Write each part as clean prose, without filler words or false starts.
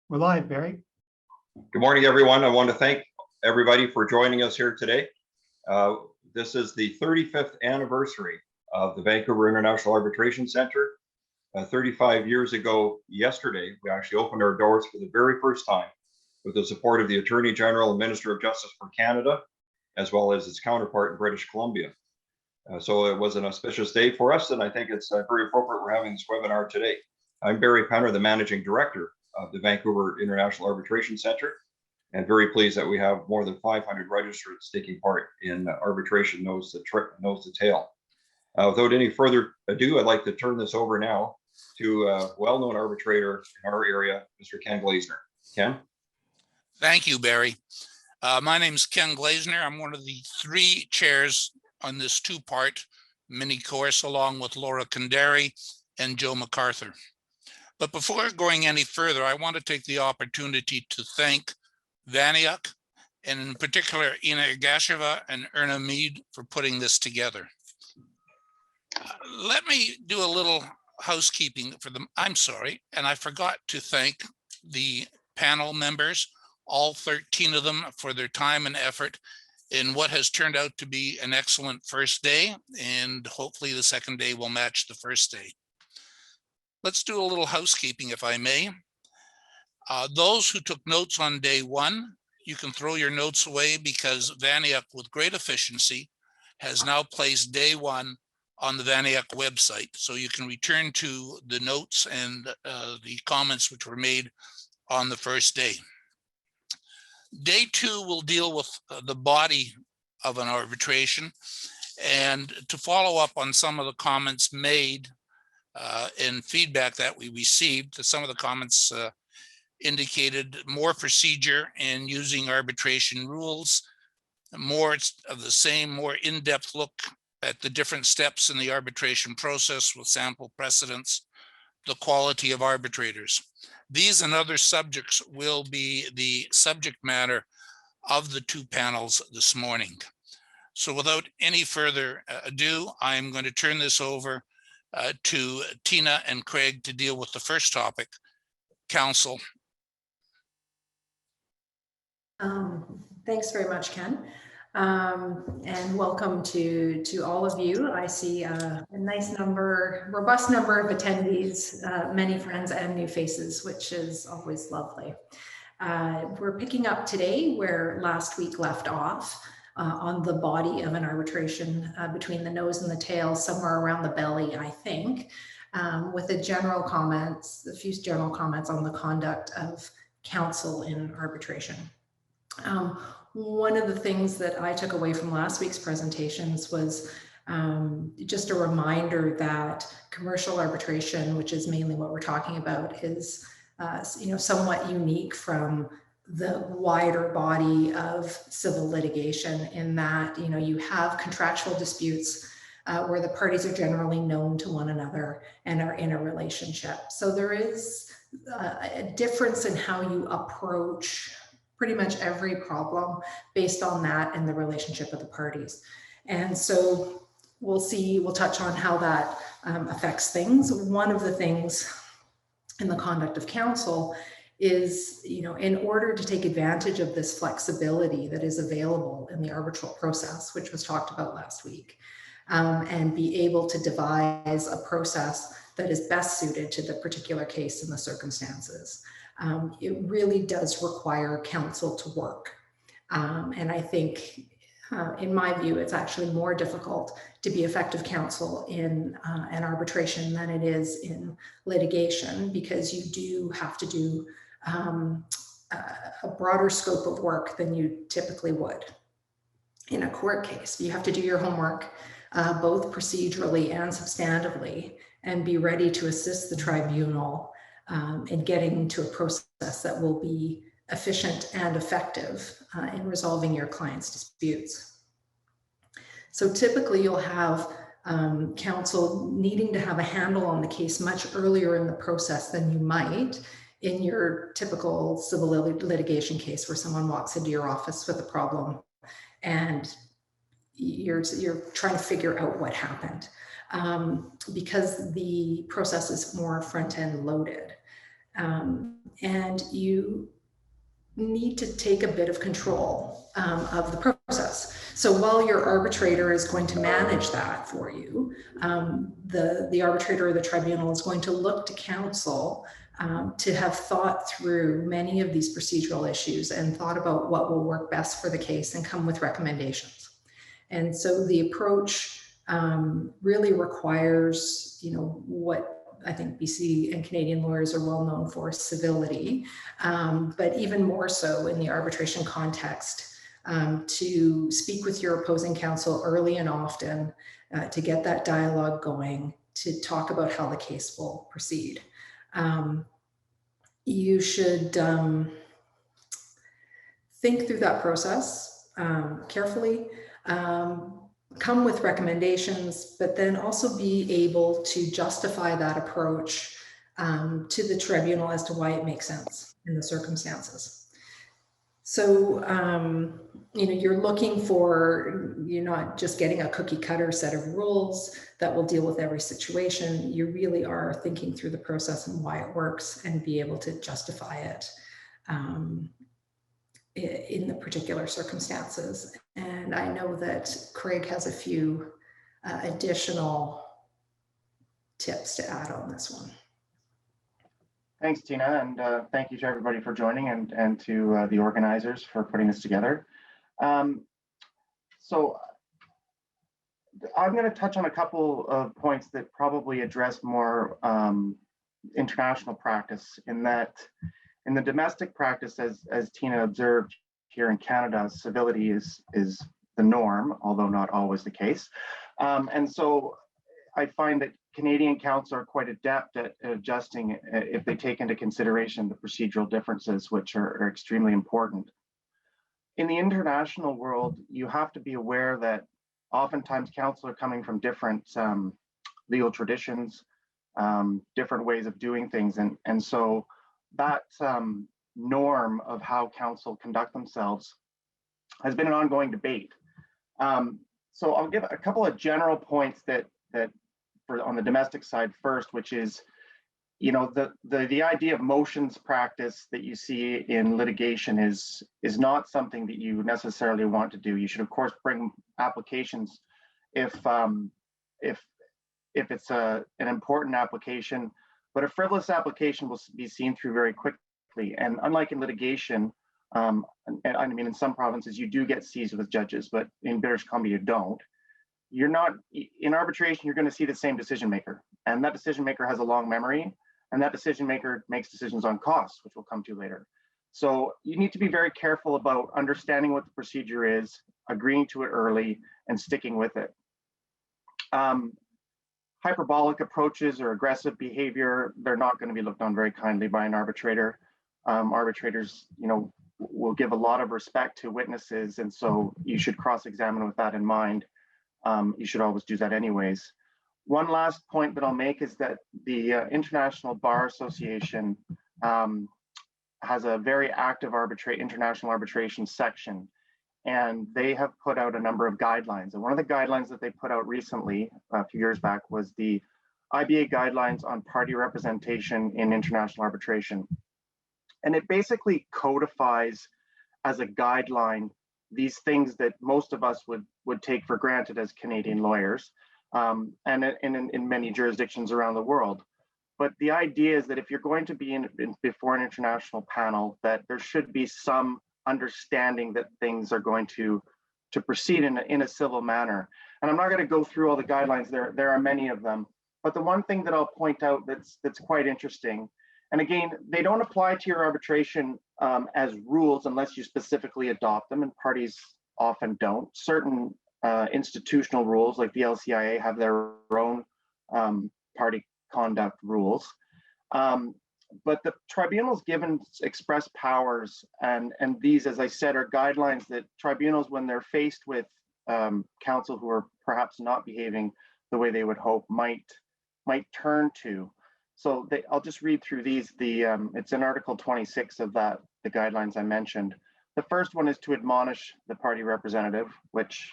We're live, Barry. Good morning, everyone. I want to thank everybody for joining us here today. This is the 35th anniversary of the Vancouver International Arbitration Center. 35 years ago yesterday, we actually opened our doors for the very first time with the support of the Attorney General and Minister of Justice for Canada, as well as its counterpart in British Columbia. So it was an auspicious day for us, and I think it's very appropriate we're having this webinar today. I'm Barry Penner, the Managing Director of the Vancouver International Arbitration Center, and very pleased that we have more than 500 registrants taking part in arbitration nose to tail. Without any further ado, I'd like to turn this over now to a well-known arbitrator in our area, Mr. Ken Glazner. Ken? Thank you, Barry. My name is Ken Glazner. I'm one of the three chairs on this two-part mini course, along with Laura Kandari and Joe MacArthur. But before going any further, I want to take the opportunity to thank VanIAC, and in particular, Ina Igasheva and Erna Mead for putting this together. Let me do a little housekeeping for them. I'm sorry, and I forgot to thank the panel members, all 13 of them, for their time and effort in what has turned out to be an excellent first day, and hopefully the second day will match the first day. Let's do a little housekeeping, if I may. Those who took notes on day one, you can throw your notes away because VanIAC, with great efficiency, has now placed day one on the VanIAC website. So you can return to the notes and the comments which were made on the first day. Day two will deal with the body of an arbitration. And to follow up on some of the comments made and feedback that we received, some of the comments indicated more procedure in using arbitration rules, more of the same, more in-depth look at the different steps in the arbitration process with sample precedents, the quality of arbitrators. These and other subjects will be the subject matter of the two panels this morning. So without any further ado, I'm going to turn this over to Tina and Craig to deal with the first topic, counsel. Thanks very much, Ken. And welcome to all of you. I see a nice number, robust number of attendees, many friends and new faces, which is always lovely. We're picking up today where last week left off on the body of an arbitration between the nose and the tail, somewhere around the belly, I think, with a few general comments on the conduct of counsel in arbitration. One of the things that I took away from last week's presentations was just a reminder that commercial arbitration, which is mainly what we're talking about, is somewhat unique from the wider body of civil litigation in that you have contractual disputes where the parties are generally known to one another and are in a relationship. So there is a difference in how you approach pretty much every problem based on that and the relationship of the parties. And so we'll touch on how that affects things. One of the things in the conduct of counsel is, in order to take advantage of this flexibility that is available in the arbitral process, which was talked about last week, and be able to devise a process that is best suited to the particular case and the circumstances. It really does require counsel to work. And I think, in my view, it's actually more difficult to be effective counsel in an arbitration than it is in litigation, because you do have to do a broader scope of work than you typically would in a court case. You have to do your homework, both procedurally and substantively, and be ready to assist the tribunal in getting to a process that will be efficient and effective in resolving your client's disputes. So typically you'll have counsel needing to have a handle on the case much earlier in the process than you might in your typical civil litigation case, where someone walks into your office with a problem and you're trying to figure out what happened, because the process is more front-end loaded. And you need to take a bit of control of the process. So while your arbitrator is going to manage that for you, the arbitrator or the tribunal is going to look to counsel to have thought through many of these procedural issues and thought about what will work best for the case and come with recommendations. And so the approach really requires, what I think BC and Canadian lawyers are well known for, civility, but even more so in the arbitration context, to speak with your opposing counsel early and often, to get that dialogue going, to talk about how the case will proceed. You should think through that process carefully, come with recommendations, but then also be able to justify that approach to the tribunal as to why it makes sense in the circumstances. So, you're looking for, you're not just getting a cookie cutter set of rules that will deal with every situation. You really are thinking through the process and why it works and be able to justify it in the particular circumstances. And I know that Craig has a few additional tips to add on this one. Thanks, Tina, and thank you to everybody for joining, and to the organizers for putting this together. So I'm going to touch on a couple of points that probably address more international practice, in that in the domestic practice, as Tina observed here in Canada, civility is the norm, although not always the case. And so I find that Canadian counsel are quite adept at adjusting if they take into consideration the procedural differences, which are extremely important. In the international world, you have to be aware that oftentimes counsel are coming from different legal traditions, different ways of doing things. And so that norm of how counsel conduct themselves has been an ongoing debate. So I'll give a couple of general points that for on the domestic side first, which is, the idea of motions practice that you see in litigation is not something that you necessarily want to do. You should, of course, bring applications if it's an important application, but a frivolous application will be seen through very quickly. And unlike in litigation, and I mean, in some provinces you do get seized with judges, but in British Columbia you don't. You're not in arbitration. You're going to see the same decision maker, and that decision maker has a long memory, and that decision maker makes decisions on costs, which we'll come to later. So you need to be very careful about understanding what the procedure is, agreeing to it early, and sticking with it. Hyperbolic approaches or aggressive behavior, they're not going to be looked on very kindly by an arbitrator. Arbitrators, will give a lot of respect to witnesses, and so you should cross-examine with that in mind. You should always do that anyways. One last point that I'll make is that the International Bar Association has a very active international arbitration section, and they have put out a number of guidelines. And one of the guidelines that they put out recently, a few years back, was the IBA guidelines on party representation in international arbitration. And it basically codifies as a guideline these things that most of us would take for granted as Canadian lawyers, and in many jurisdictions around the world. But the idea is that if you're going to be before an international panel, that there should be some understanding that things are going to proceed in a civil manner. And I'm not going to go through all the guidelines. There are many of them. But the one thing that I'll point out that's quite interesting, and again, they don't apply to your arbitration as rules unless you specifically adopt them, and parties often don't. Certain institutional rules like the LCIA have their own party conduct rules. But the tribunal's given express powers, and these, as I said, are guidelines that tribunals, when they're faced with counsel who are perhaps not behaving the way they would hope, might turn to. So I'll just read through these. It's in Article 26 of the guidelines I mentioned. The first one is to admonish the party representative, which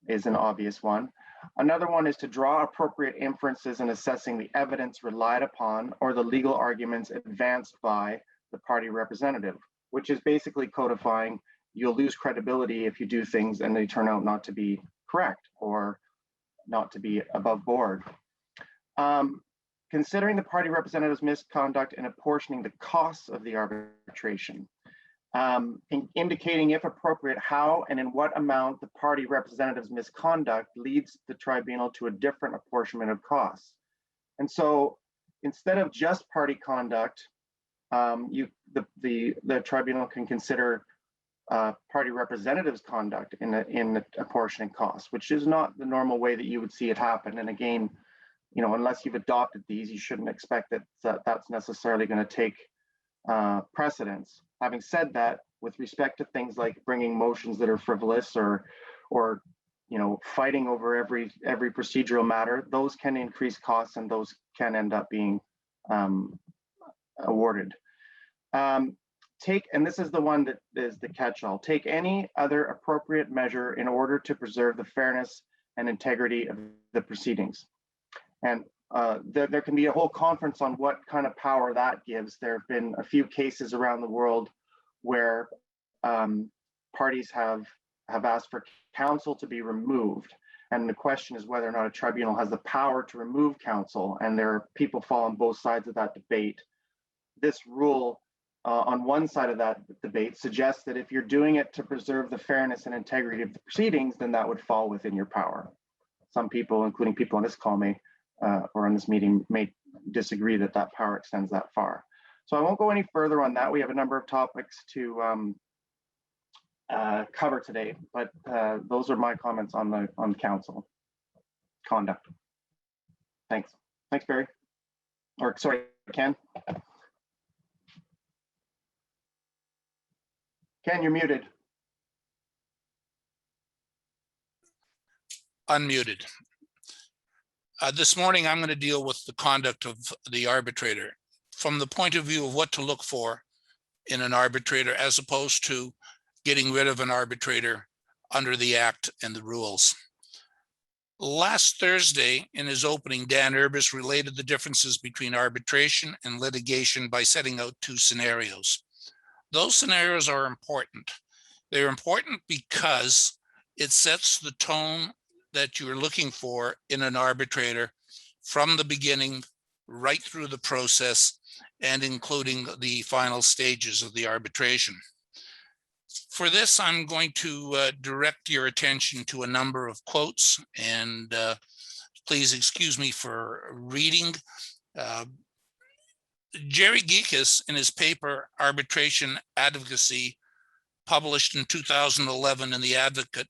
is an obvious one. Another one is to draw appropriate inferences in assessing the evidence relied upon or the legal arguments advanced by the party representative, which is basically codifying you'll lose credibility if you do things and they turn out not to be correct or not to be above board. Considering the party representative's misconduct in apportioning the costs of the arbitration, indicating if appropriate how and in what amount the party representative's misconduct leads the tribunal to a different apportionment of costs. And so instead of just party conduct, the tribunal can consider party representatives' conduct in apportioning costs, which is not the normal way that you would see it happen. And again, unless you've adopted these, you shouldn't expect that's necessarily going to take precedence. Having said that, with respect to things like bringing motions that are frivolous or fighting over every procedural matter, those can increase costs and those can end up being awarded. And this is the one that is the catch-all, take any other appropriate measure in order to preserve the fairness and integrity of the proceedings. And there can be a whole conference on what kind of power that gives. There have been a few cases around the world where parties have asked for counsel to be removed. And the question is whether or not a tribunal has the power to remove counsel. And there are people fall on both sides of that debate. This rule on one side of that debate suggests that if you're doing it to preserve the fairness and integrity of the proceedings, then that would fall within your power. Some people, including people on this call or on this meeting, may disagree that that power extends that far. So I won't go any further on that. We have a number of topics to cover today, but those are my comments on the council conduct. Thanks, Barry. Or sorry, Ken. Ken, you're muted. Unmuted. This morning, I'm going to deal with the conduct of the arbitrator from the point of view of what to look for in an arbitrator, as opposed to getting rid of an arbitrator under the Act and the rules. Last Thursday, in his opening, Dan Urbis related the differences between arbitration and litigation by setting out two scenarios. Those scenarios are important. They're important because it sets the tone that you're looking for in an arbitrator from the beginning right through the process and including the final stages of the arbitration. For this, I'm going to direct your attention to a number of quotes, and please excuse me for reading. Jerry Geekus, in his paper Arbitration Advocacy, published in 2011 in The Advocate,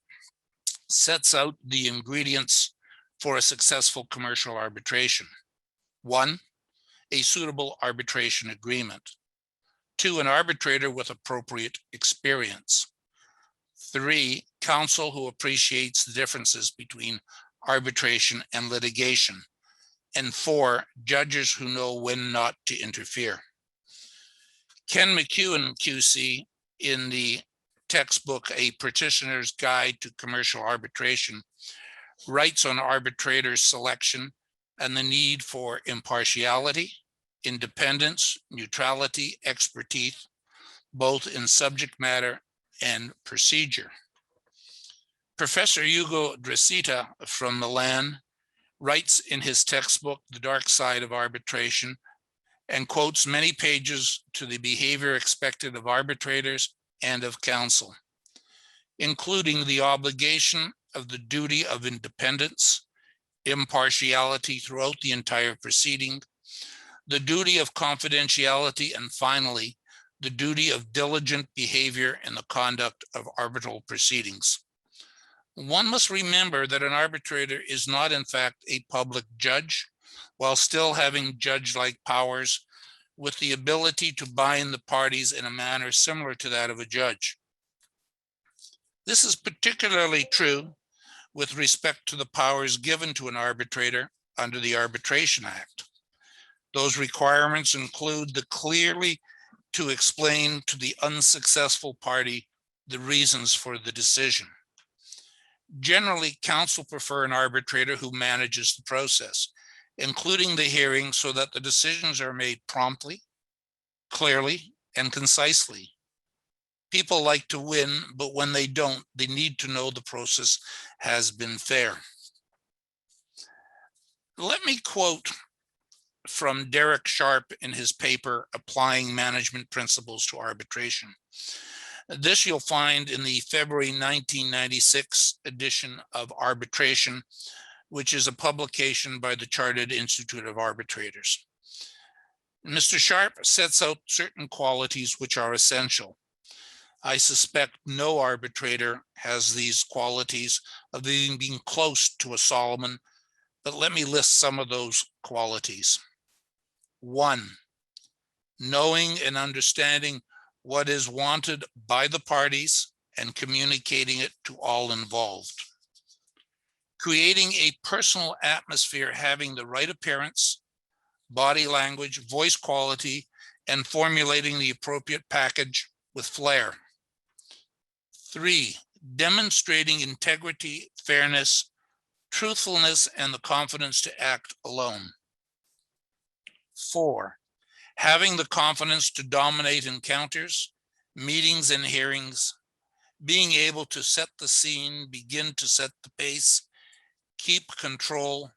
sets out the ingredients for a successful commercial arbitration. 1, a suitable arbitration agreement. 2, an arbitrator with appropriate experience. 3, counsel who appreciates the differences between arbitration and litigation. And 4, judges who know when not to interfere. Ken McEwen, QC, in the textbook, A Practitioner's Guide to Commercial Arbitration, writes on arbitrator selection and the need for impartiality, independence, neutrality, expertise, both in subject matter and procedure. Professor Hugo Dresita from Milan writes in his textbook, The Dark Side of Arbitration, and quotes many pages to the behavior expected of arbitrators and of counsel, including the obligation of the duty of independence, impartiality throughout the entire proceeding, the duty of confidentiality, and finally, the duty of diligent behavior in the conduct of arbitral proceedings. One must remember that an arbitrator is not, in fact, a public judge, while still having judge-like powers with the ability to bind the parties in a manner similar to that of a judge. This is particularly true with respect to the powers given to an arbitrator under the Arbitration Act. Those requirements include the clearly to explain to the unsuccessful party the reasons for the decision. Generally, counsel prefer an arbitrator who manages the process, including the hearing, so that the decisions are made promptly, clearly, and concisely. People like to win, but when they don't, they need to know the process has been fair. Let me quote from Derek Sharp in his paper, Applying Management Principles to Arbitration. This you'll find in the February 1996 edition of Arbitration, which is a publication by the Chartered Institute of Arbitrators. Mr. Sharp sets out certain qualities which are essential. I suspect no arbitrator has these qualities of being close to a Solomon, but let me list some of those qualities. 1, knowing and understanding what is wanted by the parties and communicating it to all involved. Creating a personal atmosphere, having the right appearance, body language, voice quality, and formulating the appropriate package with flair. 3, demonstrating integrity, fairness, truthfulness, and the confidence to act alone. 4, having the confidence to dominate encounters, meetings, and hearings, being able to set the scene, begin to set the pace, keep control,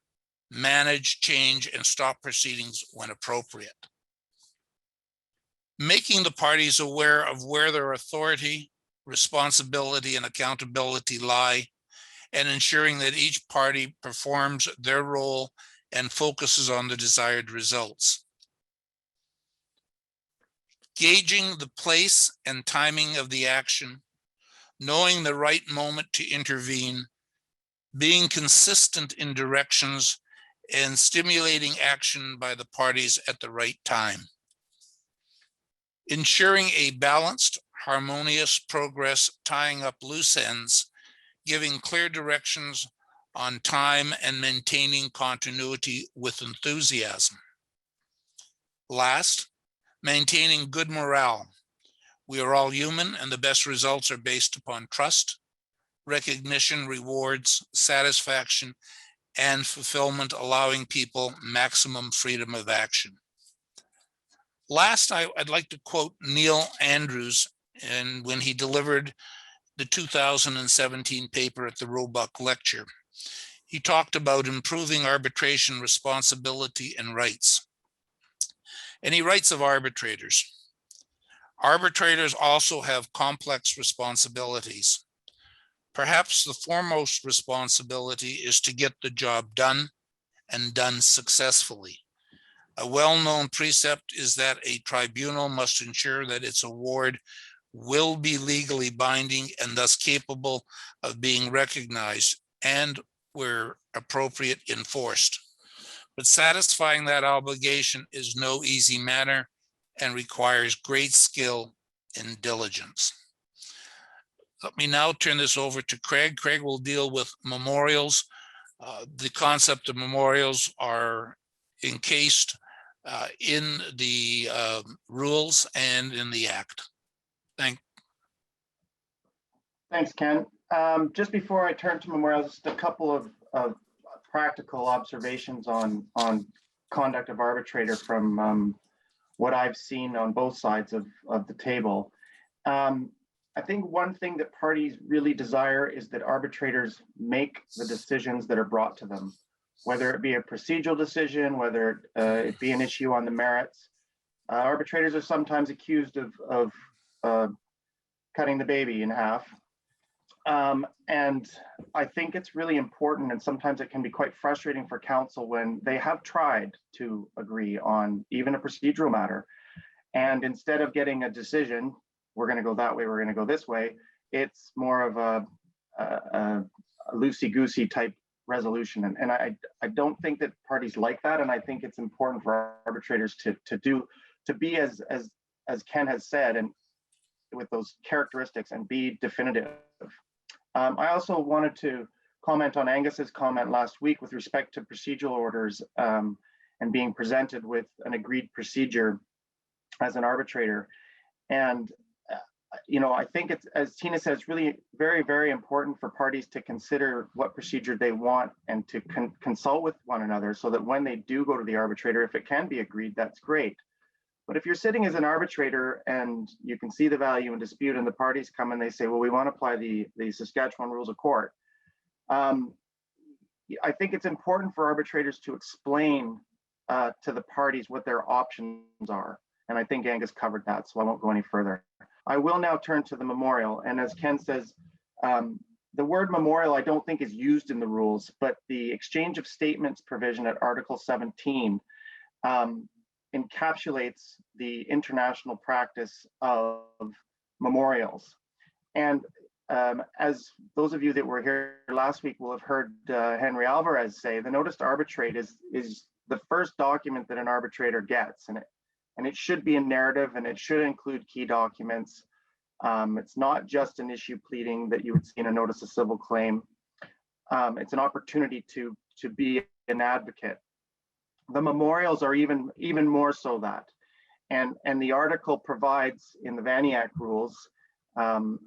manage, change, and stop proceedings when appropriate. Making the parties aware of where their authority, responsibility, and accountability lie, and ensuring that each party performs their role and focuses on the desired results. Gauging the place and timing of the action, knowing the right moment to intervene, being consistent in directions, and stimulating action by the parties at the right time. Ensuring a balanced, harmonious progress, tying up loose ends, giving clear directions on time, and maintaining continuity with enthusiasm. Last, maintaining good morale. We are all human, and the best results are based upon trust, recognition, rewards, satisfaction, and fulfillment, allowing people maximum freedom of action. Last, I'd like to quote Neil Andrews, and when he delivered the 2017 paper at the Roebuck Lecture, he talked about improving arbitration responsibility and rights. And he writes of arbitrators. Arbitrators also have complex responsibilities. Perhaps the foremost responsibility is to get the job done and done successfully. A well-known precept is that a tribunal must ensure that its award will be legally binding and thus capable of being recognized and, where appropriate, enforced. But satisfying that obligation is no easy matter and requires great skill and diligence. Let me now turn this over to Craig. Craig will deal with memorials. The concept of memorials are encased in the rules and in the act. Thanks, Ken. Just before I turn to memorials, just a couple of practical observations on conduct of arbitrator from what I've seen on both sides of the table. I think one thing that parties really desire is that arbitrators make the decisions that are brought to them, whether it be a procedural decision, whether it be an issue on the merits. Arbitrators are sometimes accused of cutting the baby in half. And I think it's really important, and sometimes it can be quite frustrating for counsel when they have tried to agree on even a procedural matter. And instead of getting a decision, we're going to go that way, we're going to go this way, it's more of a loosey-goosey type resolution. And I don't think that parties like that. And I think it's important for arbitrators to be as Ken has said, and with those characteristics, and be definitive. I also wanted to comment on Angus's comment last week with respect to procedural orders and being presented with an agreed procedure as an arbitrator. And you know, I think it's, as Tina says, it's really very, very important for parties to consider what procedure they want and to consult with one another so that when they do go to the arbitrator, if it can be agreed, that's great. But if you're sitting as an arbitrator and you can see the value in dispute and the parties come and they say, well, we want to apply the Saskatchewan rules of court. I think it's important for arbitrators to explain to the parties what their options are. And I think Angus covered that, so I won't go any further. I will now turn to the memorial. And as Ken says, the word memorial I don't think is used in the rules, but the exchange of statements provision at Article 17 encapsulates the international practice of memorials. And as those of you that were here last week will have heard Henry Alvarez say, the notice to arbitrate is the first document that an arbitrator gets, and it should be a narrative and it should include key documents. It's not just an issue pleading that you would see in a notice of civil claim. It's an opportunity to be an advocate. The memorials are even more so that, and the article provides in the VanIAC rules, and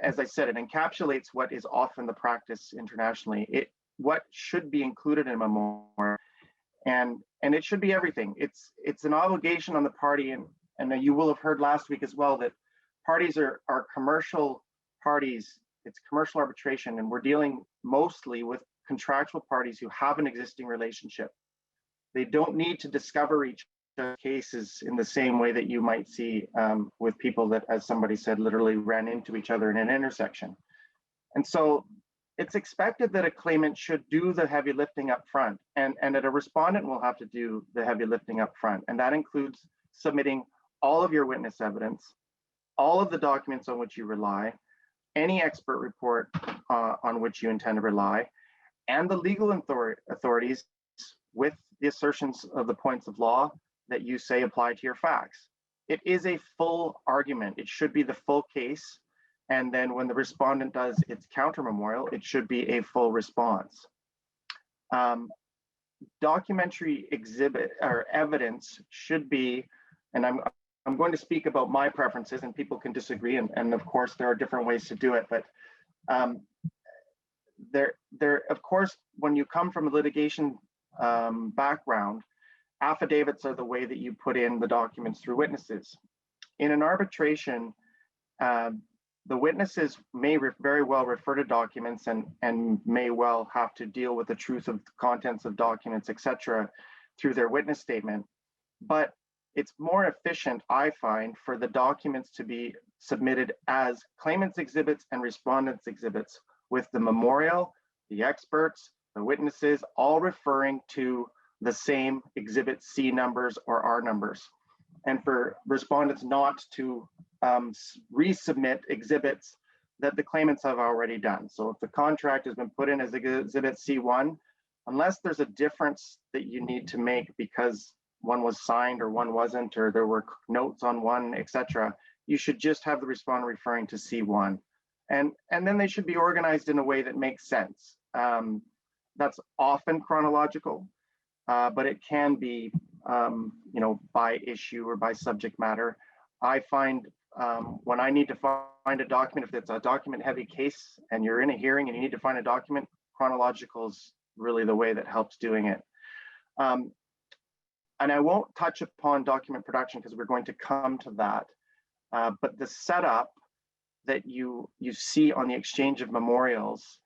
as I said, it encapsulates what is often the practice internationally. What should be included in a memorial, and it should be everything. It's an obligation on the party, and you will have heard last week as well that parties are commercial parties. It's commercial arbitration, and we're dealing mostly with contractual parties who have an existing relationship. They don't need to discover each other's cases in the same way that you might see with people that, as somebody said, literally ran into each other in an intersection. And so it's expected that a claimant should do the heavy lifting up front, and that a respondent will have to do the heavy lifting up front. And that includes submitting all of your witness evidence, all of the documents on which you rely, any expert report on which you intend to rely, and the legal authorities with the assertions of the points of law that you say apply to your facts. It is a full argument. It should be the full case. And then when the respondent does its counter memorial, it should be a full response. Documentary exhibit or evidence should be, and I'm going to speak about my preferences, and people can disagree, and of course there are different ways to do it, but there of course, when you come from a litigation background, affidavits are the way that you put in the documents through witnesses. In an arbitration, the witnesses may very well refer to documents and may well have to deal with the truth of the contents of documents, etc., through their witness statement. But it's more efficient, I find, for the documents to be submitted as claimants' exhibits and respondents' exhibits, with the memorial, the experts, the witnesses, all referring to the same exhibit C numbers or R numbers, and for respondents not to resubmit exhibits that the claimants have already done. So if the contract has been put in as exhibit C1, unless there's a difference that you need to make because one was signed or one wasn't, or there were notes on one, etc., you should just have the respondent referring to C1. And then they should be organized in a way that makes sense. That's often chronological, but it can be, by issue or by subject matter. I find when I need to find a document, if it's a document-heavy case and you're in a hearing and you need to find a document, chronological is really the way that helps doing it. And I won't touch upon document production because we're going to come to that. But the setup that you see on the exchange of memorials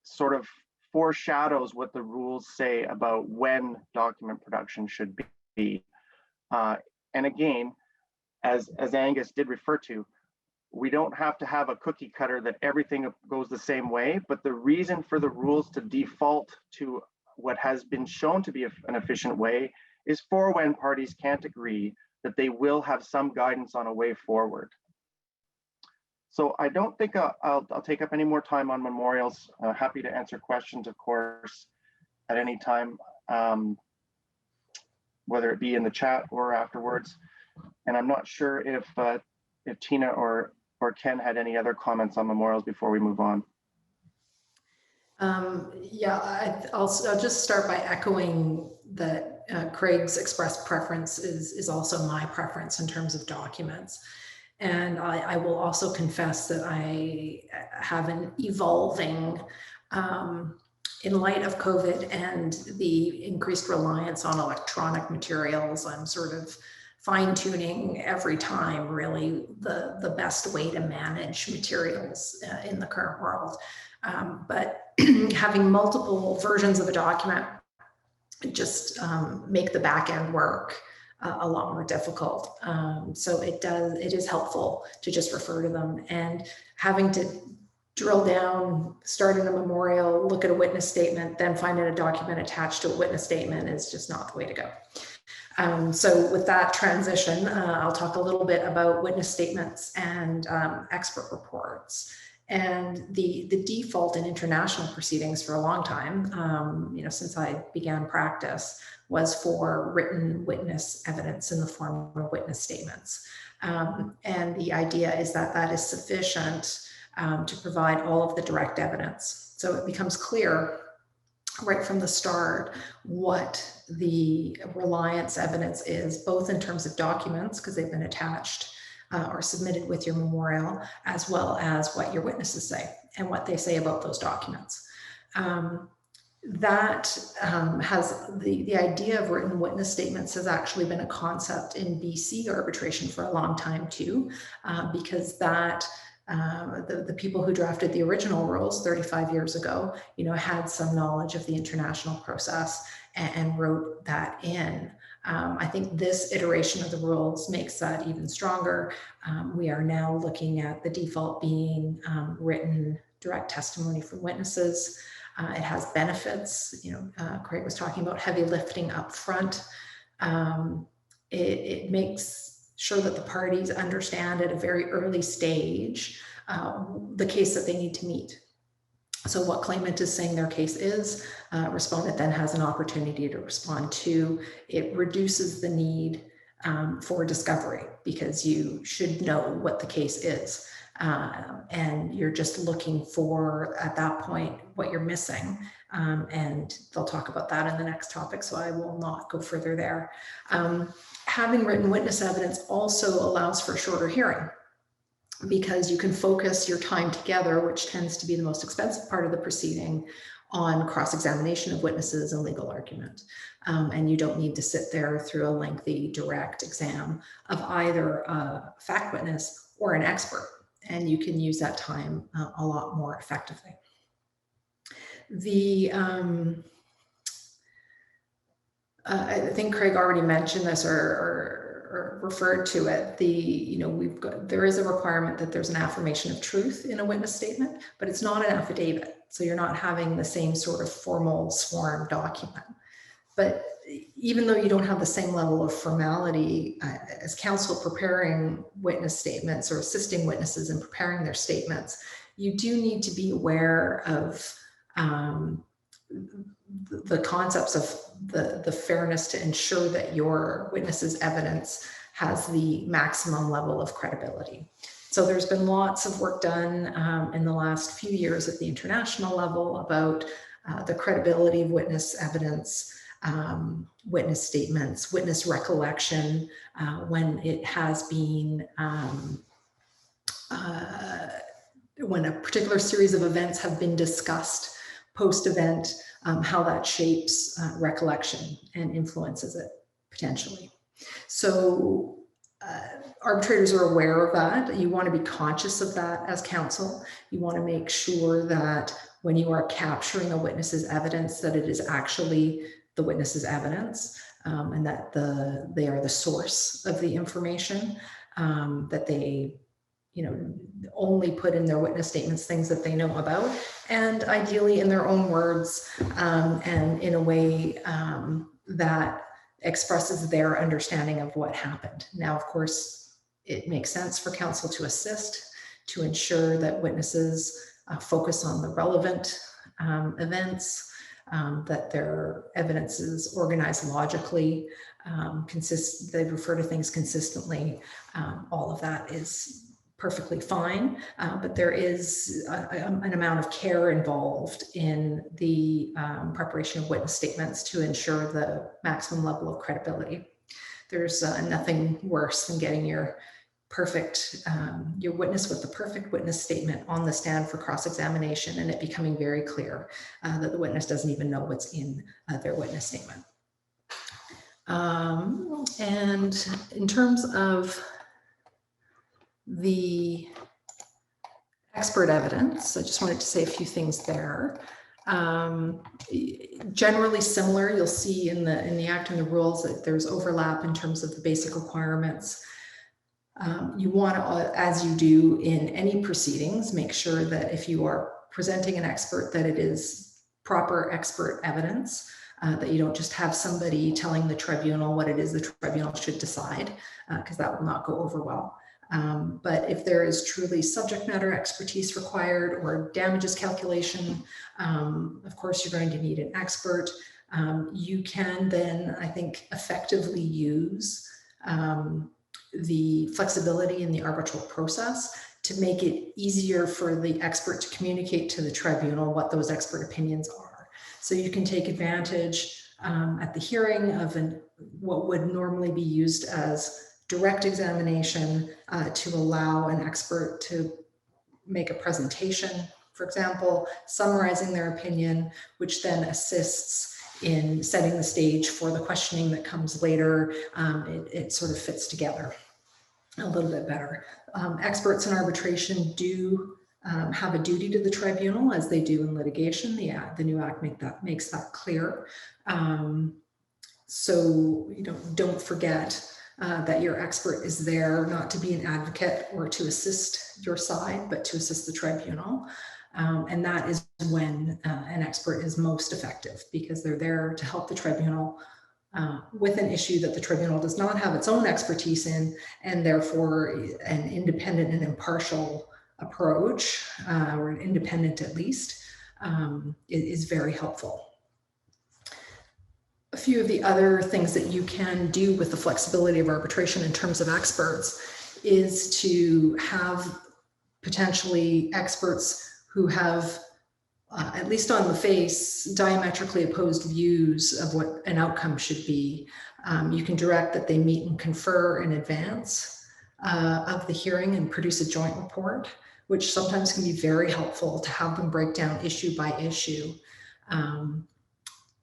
sort of foreshadows what the rules say about when document production should be. And again, as Angus did refer to, we don't have to have a cookie cutter that everything goes the same way, but the reason for the rules to default to what has been shown to be an efficient way is for when parties can't agree that they will have some guidance on a way forward. So I don't think I'll take up any more time on memorials. Happy to answer questions, of course, at any time, whether it be in the chat or afterwards. And I'm not sure if Tina or Ken had any other comments on memorials before we move on. Yeah, I'll just start by echoing that Craig's expressed preference is also my preference in terms of documents. And I will also confess that I have an evolving, in light of COVID and the increased reliance on electronic materials, I'm sort of fine-tuning every time really the best way to manage materials in the current world. But having multiple versions of a document just make the back end work a lot more difficult. So it is helpful to just refer to them, and having to drill down, start in a memorial, look at a witness statement, then find a document attached to a witness statement is just not the way to go. So with that transition, I'll talk a little bit about witness statements and expert reports. And the default in international proceedings for a long time, since I began practice, was for written witness evidence in the form of witness statements. And the idea is that that is sufficient to provide all of the direct evidence. So it becomes clear right from the start what the reliance evidence is, both in terms of documents, because they've been attached or submitted with your memorial, as well as what your witnesses say and what they say about those documents. That has the idea of written witness statements has actually been a concept in BC arbitration for a long time too, because that the people who drafted the original rules 35 years ago, had some knowledge of the international process and wrote that in. I think this iteration of the rules makes that even stronger. We are now looking at the default being written direct testimony from witnesses. It has benefits. Craig was talking about heavy lifting up front. It makes sure that the parties understand at a very early stage the case that they need to meet. So what claimant is saying their case is, respondent then has an opportunity to respond to. It reduces the need for discovery, because you should know what the case is. And you're just looking for, at that point, what you're missing. And they'll talk about that in the next topic, so I will not go further there. Having written witness evidence also allows for a shorter hearing, because you can focus your time together, which tends to be the most expensive part of the proceeding, on cross-examination of witnesses and legal argument. And you don't need to sit there through a lengthy direct exam of either a fact witness or an expert. And you can use that time a lot more effectively. I think Craig already mentioned this or referred to it. There is a requirement that there's an affirmation of truth in a witness statement, but it's not an affidavit. So you're not having the same sort of formal sworn document. But even though you don't have the same level of formality as counsel preparing witness statements or assisting witnesses in preparing their statements, you do need to be aware of the concepts of the fairness to ensure that your witness's evidence has the maximum level of credibility. So there's been lots of work done in the last few years at the international level about the credibility of witness evidence, witness statements, witness recollection, when it has been, when a particular series of events have been discussed post-event, how that shapes recollection and influences it potentially. So arbitrators are aware of that. You want to be conscious of that as counsel. You want to make sure that when you are capturing a witness's evidence, that it is actually the witness's evidence, and that they are the source of the information, that they only put in their witness statements things that they know about, and ideally in their own words, and in a way that expresses their understanding of what happened. Now, of course, it makes sense for counsel to assist, to ensure that witnesses focus on the relevant events, that their evidence is organized logically, they refer to things consistently. All of that is perfectly fine, but there is an amount of care involved in the preparation of witness statements to ensure the maximum level of credibility. There's nothing worse than getting your witness with the perfect witness statement on the stand for cross-examination and it becoming very clear that the witness doesn't even know what's in their witness statement. And in terms of the expert evidence, I just wanted to say a few things there. Generally similar, you'll see in the Act and the rules that there's overlap in terms of the basic requirements. You want to, as you do in any proceedings, make sure that if you are presenting an expert, that it is proper expert evidence, that you don't just have somebody telling the tribunal what it is the tribunal should decide, because that will not go over well. But if there is truly subject matter expertise required or damages calculation, of course, you're going to need an expert. You can then, I think, effectively use the flexibility in the arbitral process to make it easier for the expert to communicate to the tribunal what those expert opinions are. So you can take advantage at the hearing of what would normally be used as direct examination to allow an expert to make a presentation, for example, summarizing their opinion, which then assists in setting the stage for the questioning that comes later. It sort of fits together a little bit better. Experts in arbitration do have a duty to the tribunal, as they do in litigation. The new act makes that clear. So don't forget that your expert is there not to be an advocate or to assist your side, but to assist the tribunal. And that is when an expert is most effective, because they're there to help the tribunal with an issue that the tribunal does not have its own expertise in, and therefore an independent and impartial approach, or an independent at least, is very helpful. A few of the other things that you can do with the flexibility of arbitration in terms of experts is to have potentially experts who have, at least on the face, diametrically opposed views of what an outcome should be. You can direct that they meet and confer in advance of the hearing and produce a joint report, which sometimes can be very helpful to have them break down issue by issue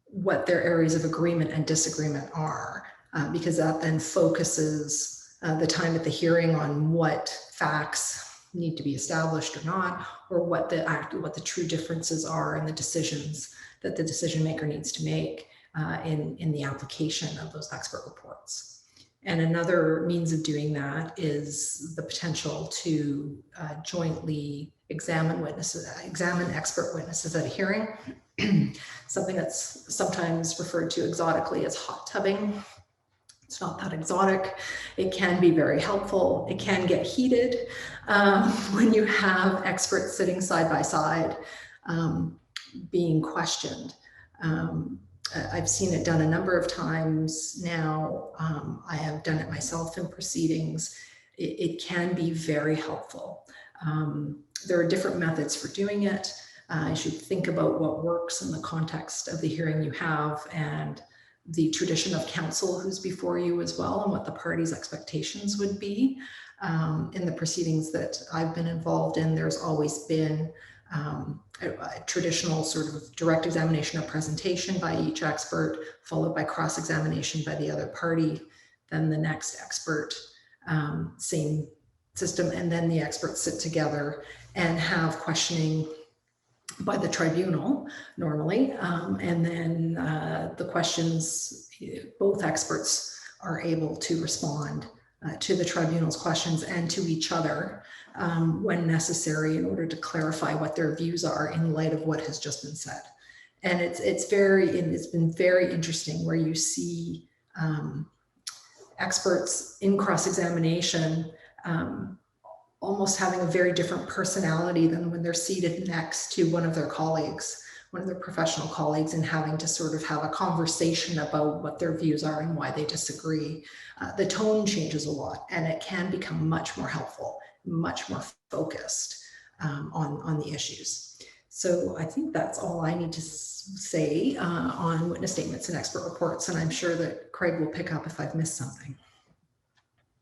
what their areas of agreement and disagreement are, because that then focuses the time at the hearing on what facts need to be established or not, or what the true differences are in the decisions that the decision maker needs to make in the application of those expert reports. And another means of doing that is the potential to jointly examine expert witnesses at a hearing, something that's sometimes referred to exotically as hot tubbing. It's not that exotic. It can be very helpful. It can get heated when you have experts sitting side by side being questioned. I've seen it done a number of times now. I have done it myself in proceedings. It can be very helpful. There are different methods for doing it. You should think about what works in the context of the hearing you have and the tradition of counsel who's before you as well, and what the party's expectations would be. In the proceedings that I've been involved in, there's always been a traditional sort of direct examination or presentation by each expert, followed by cross-examination by the other party, then the next expert, same system, and then the experts sit together and have questioning by the tribunal normally, and then the questions, both experts are able to respond to the tribunal's questions and to each other when necessary in order to clarify what their views are in light of what has just been said. And it's been very interesting where you see experts in cross-examination almost having a very different personality than when they're seated next to one of their colleagues, one of their professional colleagues, and having to sort of have a conversation about what their views are and why they disagree. The tone changes a lot, and it can become much more helpful much more focused on the issues. So I think that's all I need to say on witness statements and expert reports, and I'm sure that Craig will pick up if I've missed something.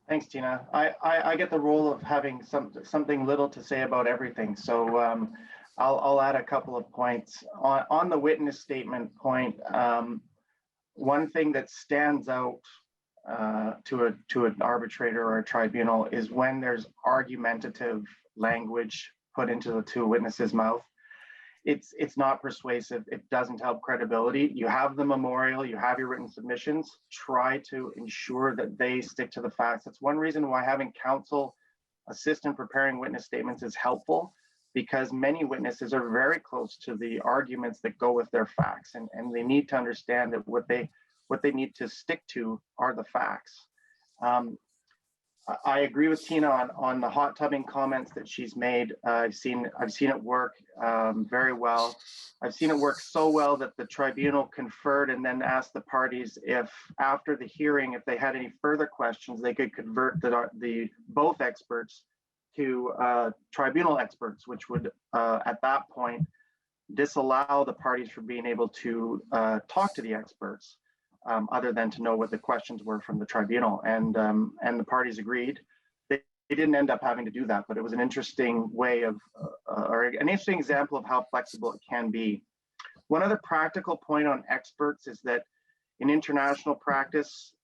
Thanks, Tina. I get the role of having something little to say about everything. So I'll add a couple of points. On the witness statement point, one thing that stands out to an arbitrator or a tribunal is when there's argumentative language put into a witness's mouth. It's not persuasive. It doesn't help credibility. You have the memorial, you have your written submissions. Try to ensure that they stick to the facts. That's one reason why having counsel assist in preparing witness statements is helpful, because many witnesses are very close to the arguments that go with their facts, and they need to understand that what they need to stick to are the facts. I agree with Tina on the hot tubbing comments that she's made. I've seen it work very well. I've seen it work so well that the tribunal conferred and then asked the parties if after the hearing, if they had any further questions, they could convert the both experts to tribunal experts, which would at that point disallow the parties from being able to talk to the experts. Other than to know what the questions were from the tribunal, and the parties agreed. They didn't end up having to do that, but it was an interesting way of, or an interesting example of how flexible it can be. One other practical point on experts is that in international practice,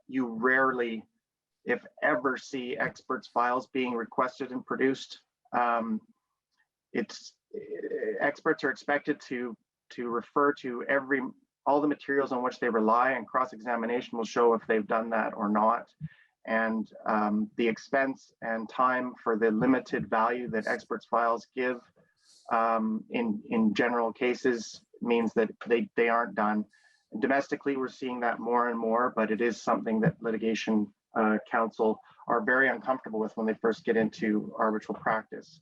you rarely, if ever, see experts' files being requested and produced. Experts are expected to refer to all the materials on which they rely, and cross-examination will show if they've done that or not. And the expense and time for the limited value that experts' files give in general cases means that they aren't done. Domestically, we're seeing that more and more, but it is something that litigation counsel are very uncomfortable with when they first get into arbitral practice.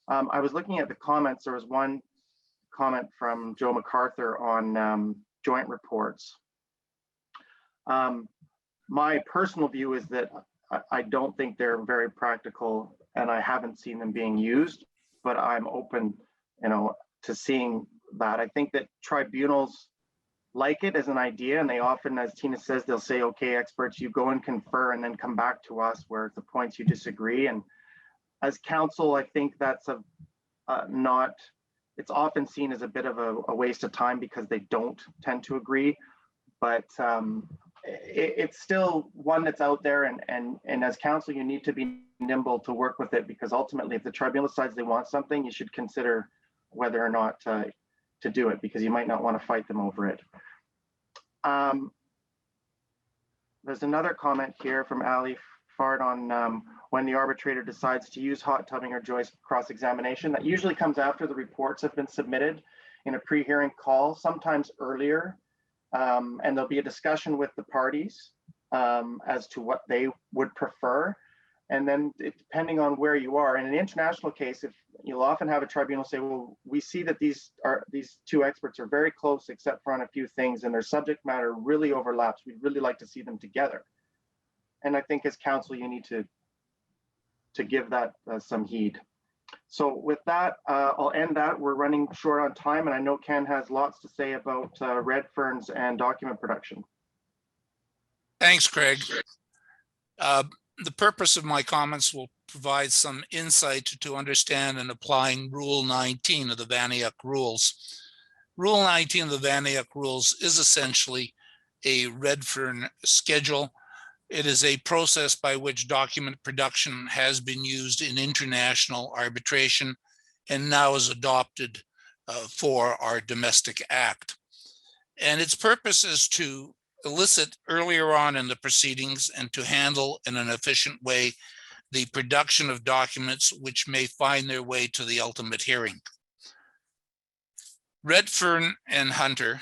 I was looking at the comments. There was one comment from Joe MacArthur on joint reports. My personal view is that I don't think they're very practical, and I haven't seen them being used, but I'm open, to seeing that. I think that tribunals like it as an idea, and they often, as Tina says, they'll say, okay, experts, you go and confer and then come back to us where the points you disagree. And as counsel, I think that's it's often seen as a bit of a waste of time because they don't tend to agree, but it's still one that's out there, and as counsel, you need to be nimble to work with it, because ultimately, if the tribunal decides they want something, you should consider whether or not to do it, because you might not want to fight them over it. There's another comment here from Ali Fard on when the arbitrator decides to use hot tubbing or joint cross-examination. That usually comes after the reports have been submitted in a pre-hearing call, sometimes earlier, and there'll be a discussion with the parties as to what they would prefer. And then depending on where you are, in an international case, if you'll often have a tribunal say, well, we see that these two experts are very close except for on a few things, and their subject matter really overlaps. We'd really like to see them together. And I think as counsel, you need to give that some heed. So with that, I'll end that. We're running short on time, and I know Ken has lots to say about Redfern's and document production. Thanks, Craig. The purpose of my comments will provide some insight to understand and applying Rule 19 of the VanIAC rules. Rule 19 of the VanIAC rules is essentially a Redfern schedule. It is a process by which document production has been used in international arbitration and now is adopted for our domestic act. And its purpose is to elicit earlier on in the proceedings and to handle in an efficient way the production of documents which may find their way to the ultimate hearing. Redfern and Hunter,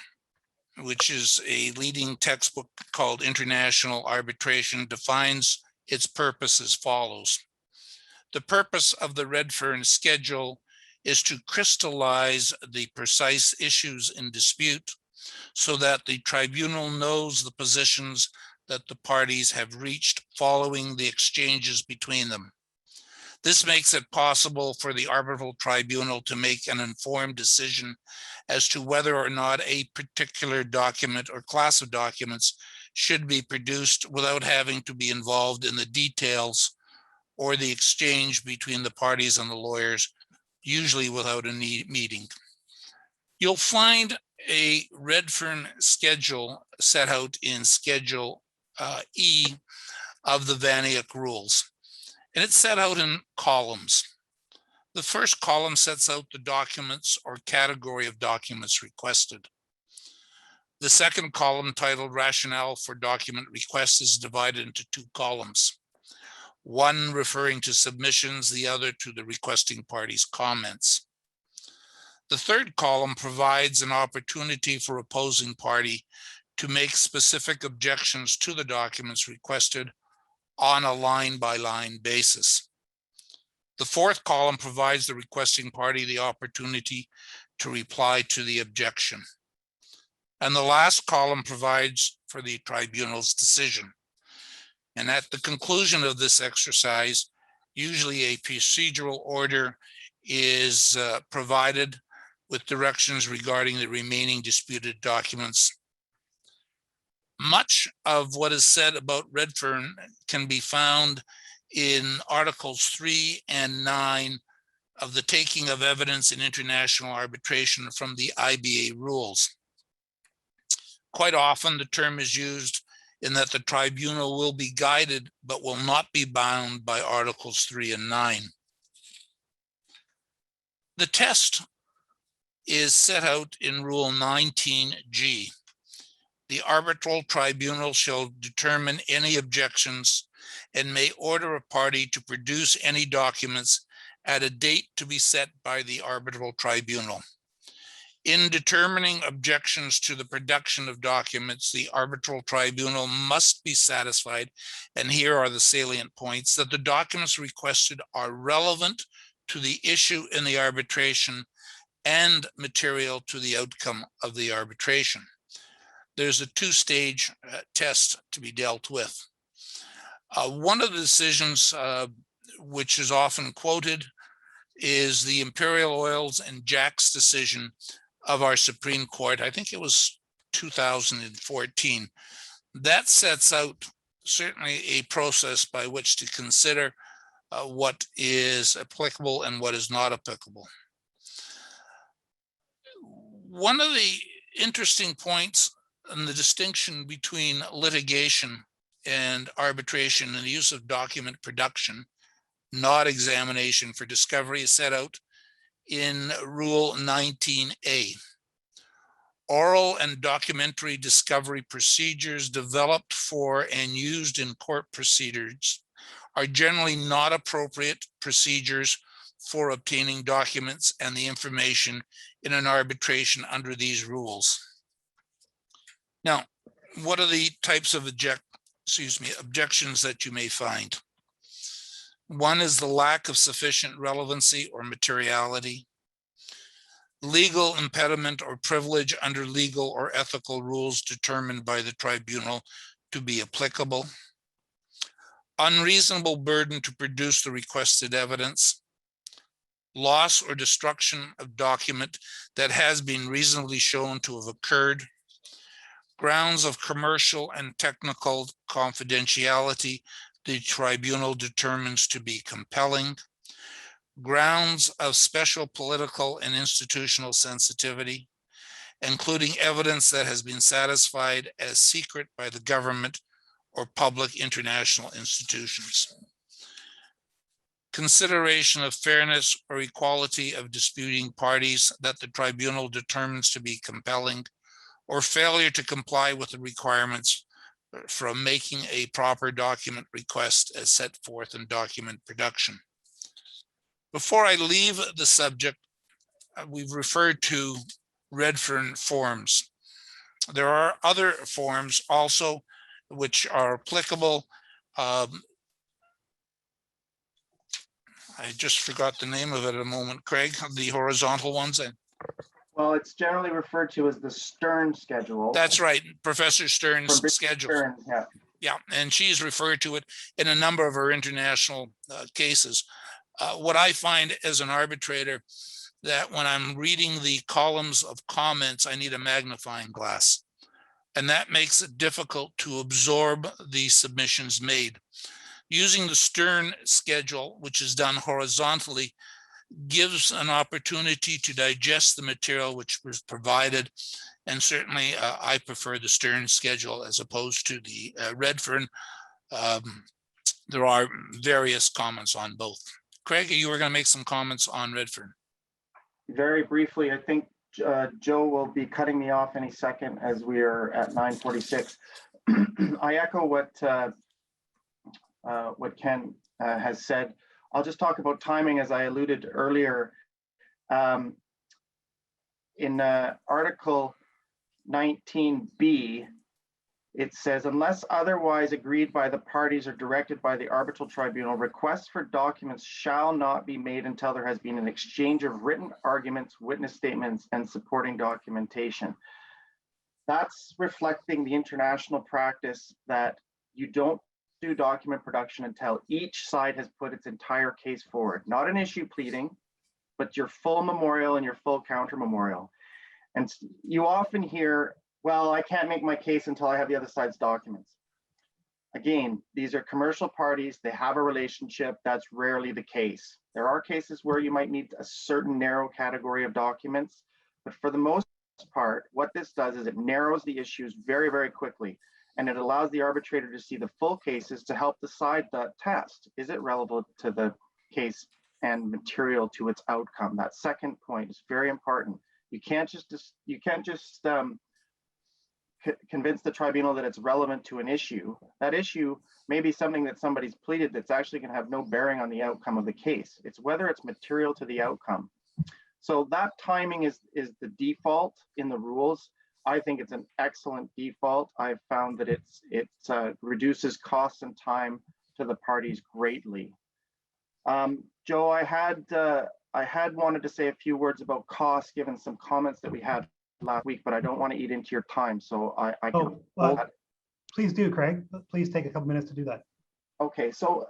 which is a leading textbook called International Arbitration, defines its purpose as follows. The purpose of the Redfern schedule is to crystallize the precise issues in dispute so that the tribunal knows the positions that the parties have reached following the exchanges between them. This makes it possible for the arbitral tribunal to make an informed decision as to whether or not a particular document or class of documents should be produced without having to be involved in the details or the exchange between the parties and the lawyers, usually without a meeting. You'll find a Redfern schedule set out in Schedule E of the VanIAC rules, and it's set out in columns. The first column sets out the documents or category of documents requested. The second column, titled Rationale for Document Request, is divided into two columns, one referring to submissions, the other to the requesting party's comments. The third column provides an opportunity for opposing party to make specific objections to the documents requested on a line-by-line basis. The fourth column provides the requesting party the opportunity to reply to the objection. And the last column provides for the tribunal's decision. And at the conclusion of this exercise, usually a procedural order is provided with directions regarding the remaining disputed documents. Much of what is said about Redfern can be found in Articles 3 and 9 of the Taking of Evidence in International Arbitration from the IBA rules. Quite often the term is used in that the tribunal will be guided but will not be bound by Articles 3 and 9. The test is set out in Rule 19G. The arbitral tribunal shall determine any objections and may order a party to produce any documents at a date to be set by the arbitral tribunal. In determining objections to the production of documents, the arbitral tribunal must be satisfied, and here are the salient points, that the documents requested are relevant to the issue in the arbitration and material to the outcome of the arbitration. There's a two-stage test to be dealt with. One of the decisions which is often quoted is the Imperial Oils and Jack's decision of our Supreme Court. I think it was 2014. That sets out certainly a process by which to consider what is applicable and what is not applicable. One of the interesting points in the distinction between litigation and arbitration and the use of document production, not examination for discovery, is set out in Rule 19A. Oral and documentary discovery procedures developed for and used in court procedures are generally not appropriate procedures for obtaining documents and the information in an arbitration under these rules. Now, what are the types of objections that you may find? One is the lack of sufficient relevancy or materiality, legal impediment or privilege under legal or ethical rules determined by the tribunal to be applicable, unreasonable burden to produce the requested evidence, loss or destruction of document that has been reasonably shown to have occurred, grounds of commercial and technical confidentiality the tribunal determines to be compelling, grounds of special political and institutional sensitivity, including evidence that has been satisfied as secret by the government or public international institutions. Consideration of fairness or equality of disputing parties that the tribunal determines to be compelling, or failure to comply with the requirements from making a proper document request as set forth in document production. Before I leave the subject, we've referred to Redfern forms. There are other forms also which are applicable. I just forgot the name of it a moment, Craig, the horizontal ones. Well, it's generally referred to as the Stern schedule. That's right, Professor Stern's From schedule. Stern, yeah. Yeah, and she's referred to it in a number of her international cases. What I find as an arbitrator, that when I'm reading the columns of comments, I need a magnifying glass. And that makes it difficult to absorb the submissions made. Using the Stern schedule, which is done horizontally, gives an opportunity to digest the material which was provided. And certainly I prefer the Stern schedule as opposed to the Redfern. There are various comments on both. Craig, you were going to make some comments on Redfern. Very briefly, I think Joe will be cutting me off any second as we are at 9:46. I echo what Ken has said. I'll just talk about timing as I alluded earlier. In Article 19B, it says, unless otherwise agreed by the parties or directed by the arbitral tribunal, requests for documents shall not be made until there has been an exchange of written arguments, witness statements, and supporting documentation. That's reflecting the international practice that you don't do document production until each side has put its entire case forward, not an issue pleading, but your full memorial and your full counter memorial. And you often hear, well, I can't make my case until I have the other side's documents. Again, these are commercial parties. They have a relationship. That's rarely the case. There are cases where you might need a certain narrow category of documents, but for the most part, what this does is it narrows the issues very, very quickly, and it allows the arbitrator to see the full cases to help decide that test. Is it relevant to the case and material to its outcome? That second point is very important. You can't just convince the tribunal that it's relevant to an issue. That issue may be something that somebody's pleaded that's actually going to have no bearing on the outcome of the case. It's whether it's material to the outcome. So that timing is the default in the rules. I think it's an excellent default. I've found that it reduces costs and time to the parties greatly. Joe, I had wanted to say a few words about costs, given some comments that we had last week, but I don't want to eat into your time, so I can. Please do, Craig. Please take a couple minutes to do that. Okay, so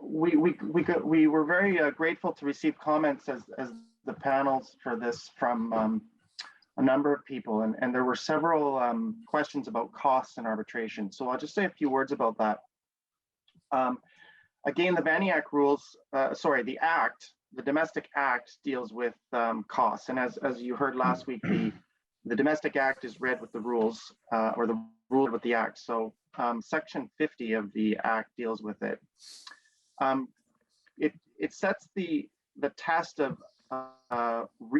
we were very grateful to receive comments as the panels for this from a number of people, and there were several questions about costs and arbitration. So I'll just say a few words about that. Again, the VanIAC rules, the Act, the Domestic Act deals with costs, and as you heard last week, the Domestic Act is read with the rules, or the rule with the Act. So Section 50 of the Act deals with it. It sets the test of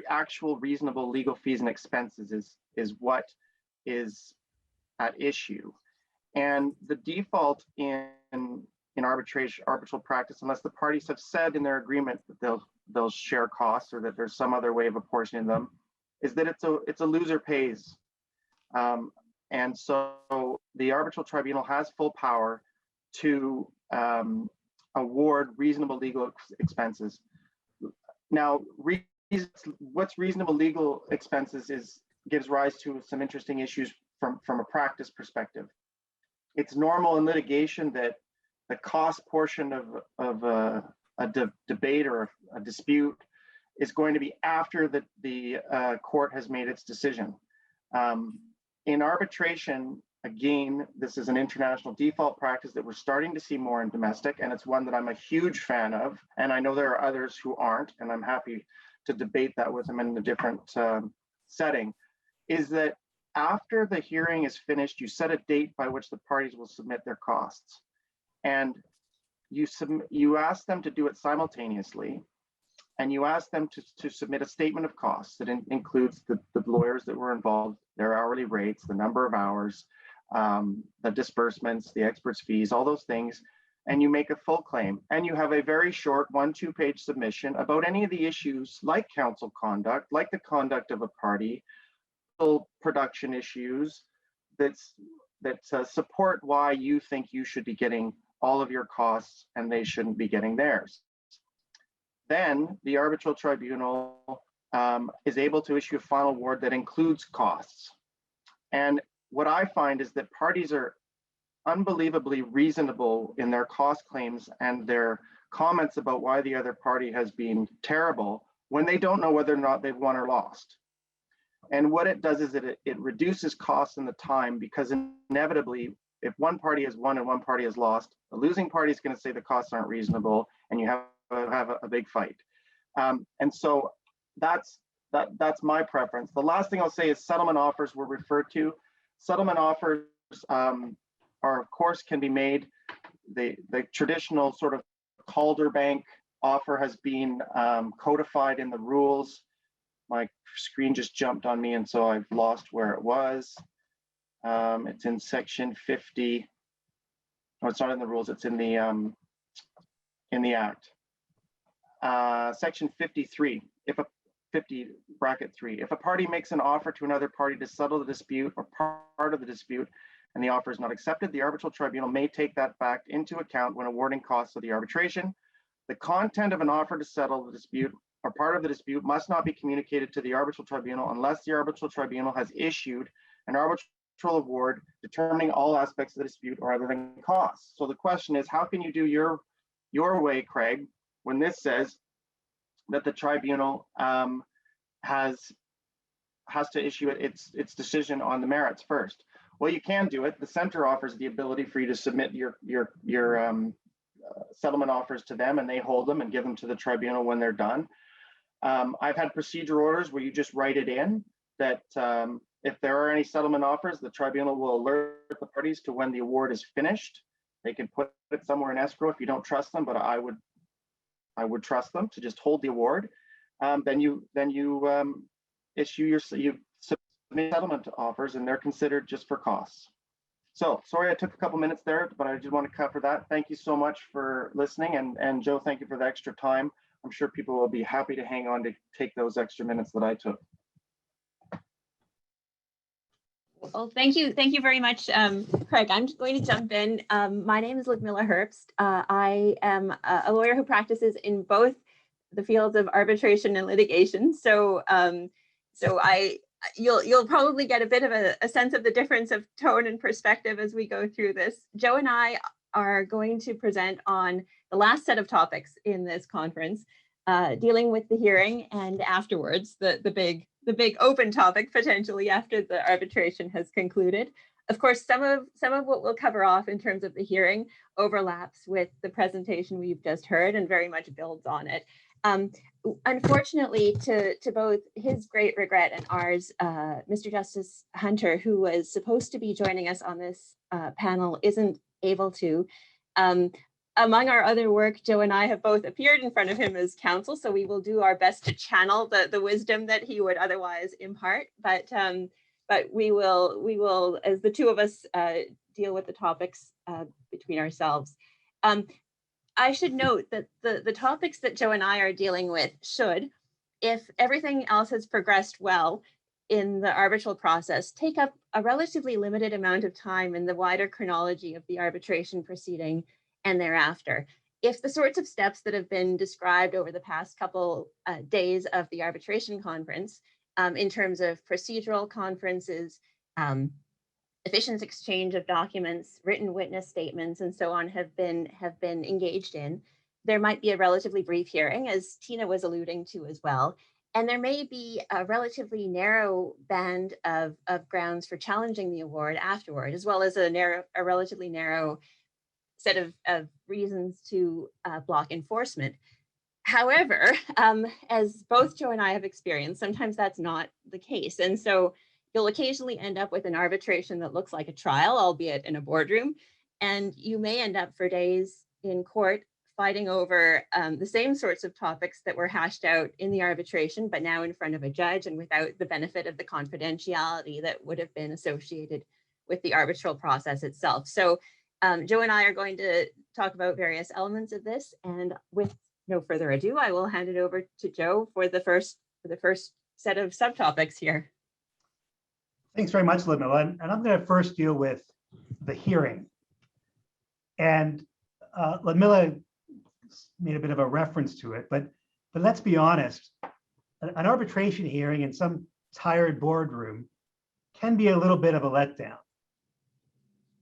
actual reasonable legal fees and expenses is what is at issue. And the default in arbitral practice, unless the parties have said in their agreement that they'll share costs or that there's some other way of apportioning them, is that it's a loser pays. And so the arbitral tribunal has full power to award reasonable legal expenses. Now, what's reasonable legal expenses gives rise to some interesting issues from a practice perspective. It's normal in litigation that the cost portion of a debate or a dispute is going to be after the court has made its decision. In arbitration, again, this is an international default practice that we're starting to see more in domestic, and it's one that I'm a huge fan of, and I know there are others who aren't, and I'm happy to debate that with them in a different setting, is that after the hearing is finished, you set a date by which the parties will submit their costs. And you ask them to do it simultaneously, and you ask them to submit a statement of costs that includes the lawyers that were involved, their hourly rates, the number of hours, the disbursements, the experts' fees, all those things, and you make a full claim. And you have a very short 1-2 page submission about any of the issues like counsel conduct, like the conduct of a party, production issues that support why you think you should be getting all of your costs and they shouldn't be getting theirs. Then the arbitral tribunal is able to issue a final award that includes costs. And what I find is that parties are unbelievably reasonable in their cost claims and their comments about why the other party has been terrible when they don't know whether or not they've won or lost. And what it does is it reduces costs and the time, because inevitably, if one party has won and one party has lost, the losing party is going to say the costs aren't reasonable, and you have a big fight. And so that's my preference. The last thing I'll say is settlement offers were referred to. Settlement offers are, of course, can be made. The traditional sort of Calder Bank offer has been codified in the rules. My screen just jumped on me, and so I've lost where it was. It's in section 50. No, it's not in the rules. It's in the act. Section 53. If a 50(3), if a party makes an offer to another party to settle the dispute or part of the dispute, and the offer is not accepted, the arbitral tribunal may take that fact into account when awarding costs of the arbitration. The content of an offer to settle the dispute or part of the dispute must not be communicated to the arbitral tribunal unless the arbitral tribunal has issued an arbitral award determining all aspects of the dispute or other than costs. So the question is, how can you do your way, Craig, when this says that the tribunal has to issue its decision on the merits first? Well, you can do it. The center offers the ability for you to submit your settlement offers to them, and they hold them and give them to the tribunal when they're done. I've had procedure orders where you just write it in that if there are any settlement offers, the tribunal will alert the parties to when the award is finished. They can put it somewhere in escrow if you don't trust them, but I would trust them to just hold the award. Then you submit settlement offers, and they're considered just for costs. So sorry I took a couple minutes there, but I just want to cover that. Thank you so much for listening, and Joe, thank you for the extra time. I'm sure people will be happy to hang on to take those extra minutes that I took. Well, thank you very much, Craig. I'm just going to jump in. My name is Ludmilla Herbst. I am a lawyer who practices in both the fields of arbitration and litigation. So, you'll probably get a bit of a sense of the difference of tone and perspective as we go through this. Joe and I are going to present on the last set of topics in this conference, dealing with the hearing and afterwards the big open topic potentially after the arbitration has concluded. Of course, some of what we'll cover off in terms of the hearing overlaps with the presentation we've just heard and very much builds on it. Unfortunately, to both his great regret and ours, Mr. Justice Hunter, who was supposed to be joining us on this panel, isn't able to. Among our other work, Joe and I have both appeared in front of him as counsel, so we will do our best to channel the wisdom that he would otherwise impart. But we will, as the two of us deal with the topics between ourselves. I should note that the topics that Joe and I are dealing with should, if everything else has progressed well in the arbitral process, take up a relatively limited amount of time in the wider chronology of the arbitration proceeding and thereafter. If the sorts of steps that have been described over the past couple days of the arbitration conference, in terms of procedural conferences, efficient exchange of documents, written witness statements, and so on have been engaged in, there might be a relatively brief hearing, as Tina was alluding to as well. And there may be a relatively narrow band of grounds for challenging the award afterward, as well as a relatively narrow set of reasons to block enforcement. However, as both Joe and I have experienced, sometimes that's not the case. And so you'll occasionally end up with an arbitration that looks like a trial, albeit in a boardroom, and you may end up for days in court fighting over the same sorts of topics that were hashed out in the arbitration, but now in front of a judge and without the benefit of the confidentiality that would have been associated with the arbitral process itself. So Joe and I are going to talk about various elements of this, and with no further ado, I will hand it over to Joe for the first set of subtopics here. Thanks very much, Ludmilla. And I'm going to first deal with the hearing. And Ludmilla made a bit of a reference to it, but let's be honest, an arbitration hearing in some tired boardroom can be a little bit of a letdown,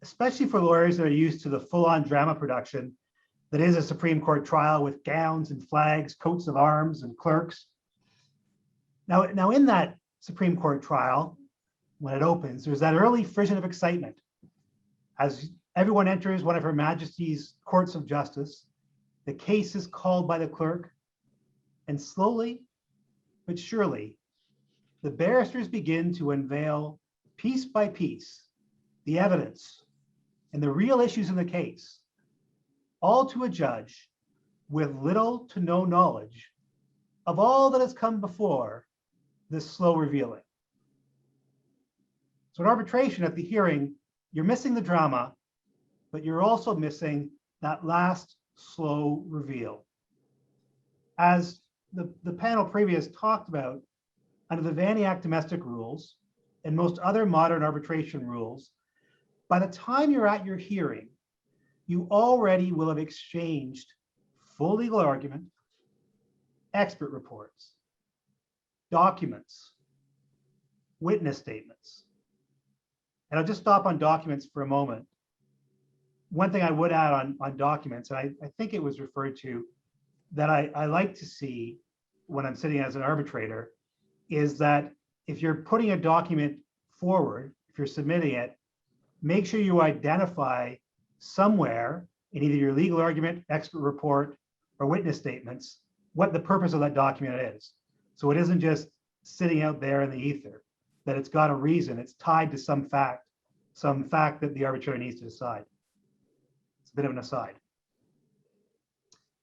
especially for lawyers that are used to the full-on drama production that is a Supreme Court trial with gowns and flags, coats of arms and clerks. Now in that Supreme Court trial, when it opens, there's that early frisson of excitement as everyone enters one of Her Majesty's courts of justice. The case is called by the clerk, and slowly but surely, the barristers begin to unveil piece by piece the evidence and the real issues in the case, all to a judge with little to no knowledge of all that has come before this slow revealing. So in arbitration at the hearing, you're missing the drama, but you're also missing that last slow reveal. As the panel previous talked about, under the VanIAC domestic rules and most other modern arbitration rules, by the time you're at your hearing, you already will have exchanged full legal argument, expert reports, documents, witness statements. And I'll just stop on documents for a moment. One thing I would add on documents, and I think it was referred to, that I like to see when I'm sitting as an arbitrator, is that if you're putting a document forward, if you're submitting it, make sure you identify somewhere in either your legal argument, expert report, or witness statements, what the purpose of that document is. So it isn't just sitting out there in the ether, that it's got a reason, it's tied to some fact that the arbitrator needs to decide. It's a bit of an aside.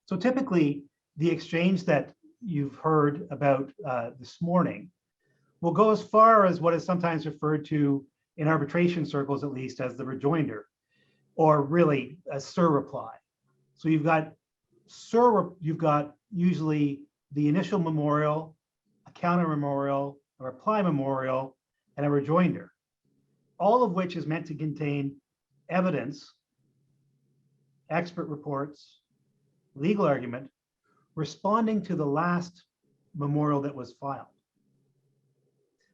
So typically, the exchange that you've heard about this morning will go as far as what is sometimes referred to in arbitration circles, at least, as the rejoinder, or really a surreply. So you've got usually the initial memorial, a counter memorial, a reply memorial, and a rejoinder, all of which is meant to contain evidence, expert reports, legal argument, responding to the last memorial that was filed.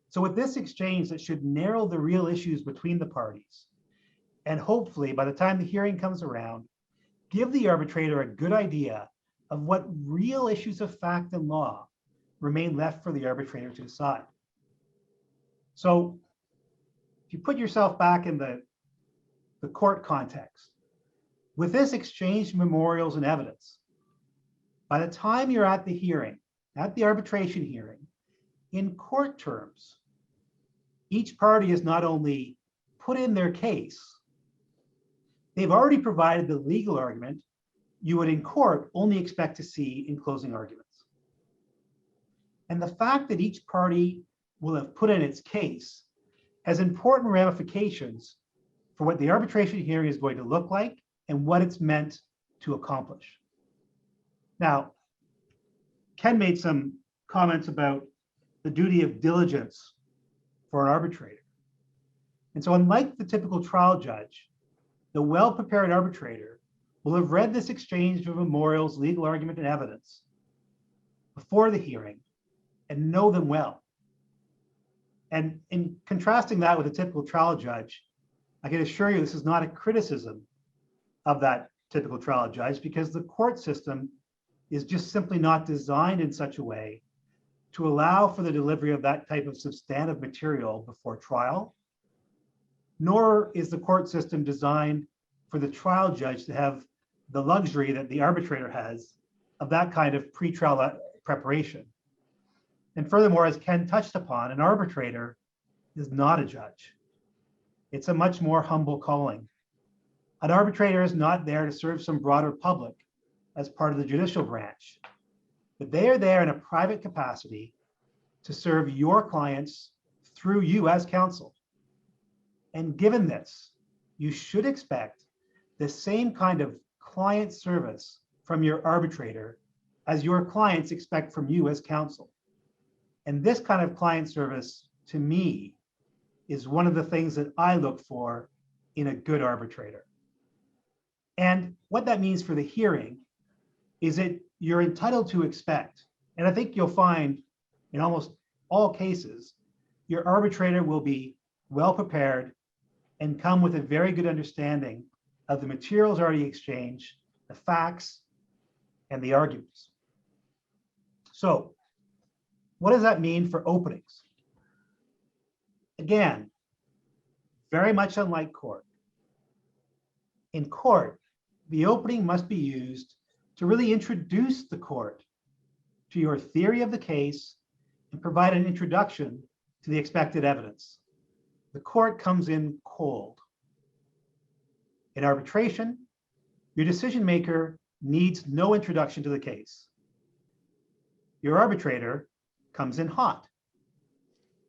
So with this exchange that should narrow the real issues between the parties, and hopefully by the time the hearing comes around, give the arbitrator a good idea of what real issues of fact and law remain left for the arbitrator to decide. So if you put yourself back in the court context, with this exchange of memorials and evidence, by the time you're at the hearing, at the arbitration hearing, in court terms, each party has not only put in their case, they've already provided the legal argument you would in court only expect to see in closing arguments. And the fact that each party will have put in its case has important ramifications for what the arbitration hearing is going to look like and what it's meant to accomplish. Now, Ken made some comments about the duty of diligence for an arbitrator. And so unlike the typical trial judge, the well-prepared arbitrator will have read this exchange of memorials, legal argument, and evidence before the hearing and know them well. And in contrasting that with a typical trial judge, I can assure you this is not a criticism of that typical trial judge, because the court system is just simply not designed in such a way to allow for the delivery of that type of substantive material before trial, nor is the court system designed for the trial judge to have the luxury that the arbitrator has of that kind of pre-trial preparation. And furthermore, as Ken touched upon, an arbitrator is not a judge. It's a much more humble calling. An arbitrator is not there to serve some broader public as part of the judicial branch, but they are there in a private capacity to serve your clients through you as counsel. And given this, you should expect the same kind of client service from your arbitrator as your clients expect from you as counsel. And this kind of client service, to me, is one of the things that I look for in a good arbitrator. And what that means for the hearing is that you're entitled to expect, and I think you'll find in almost all cases, your arbitrator will be well prepared and come with a very good understanding of the materials already exchanged, the the facts, and the arguments. So what does that mean for openings? Again, very much unlike court. In court, the opening must be used to really introduce the court to your theory of the case and provide an introduction to the expected evidence. The court comes in cold. In arbitration, your decision maker needs no introduction to the case. Your arbitrator comes in hot.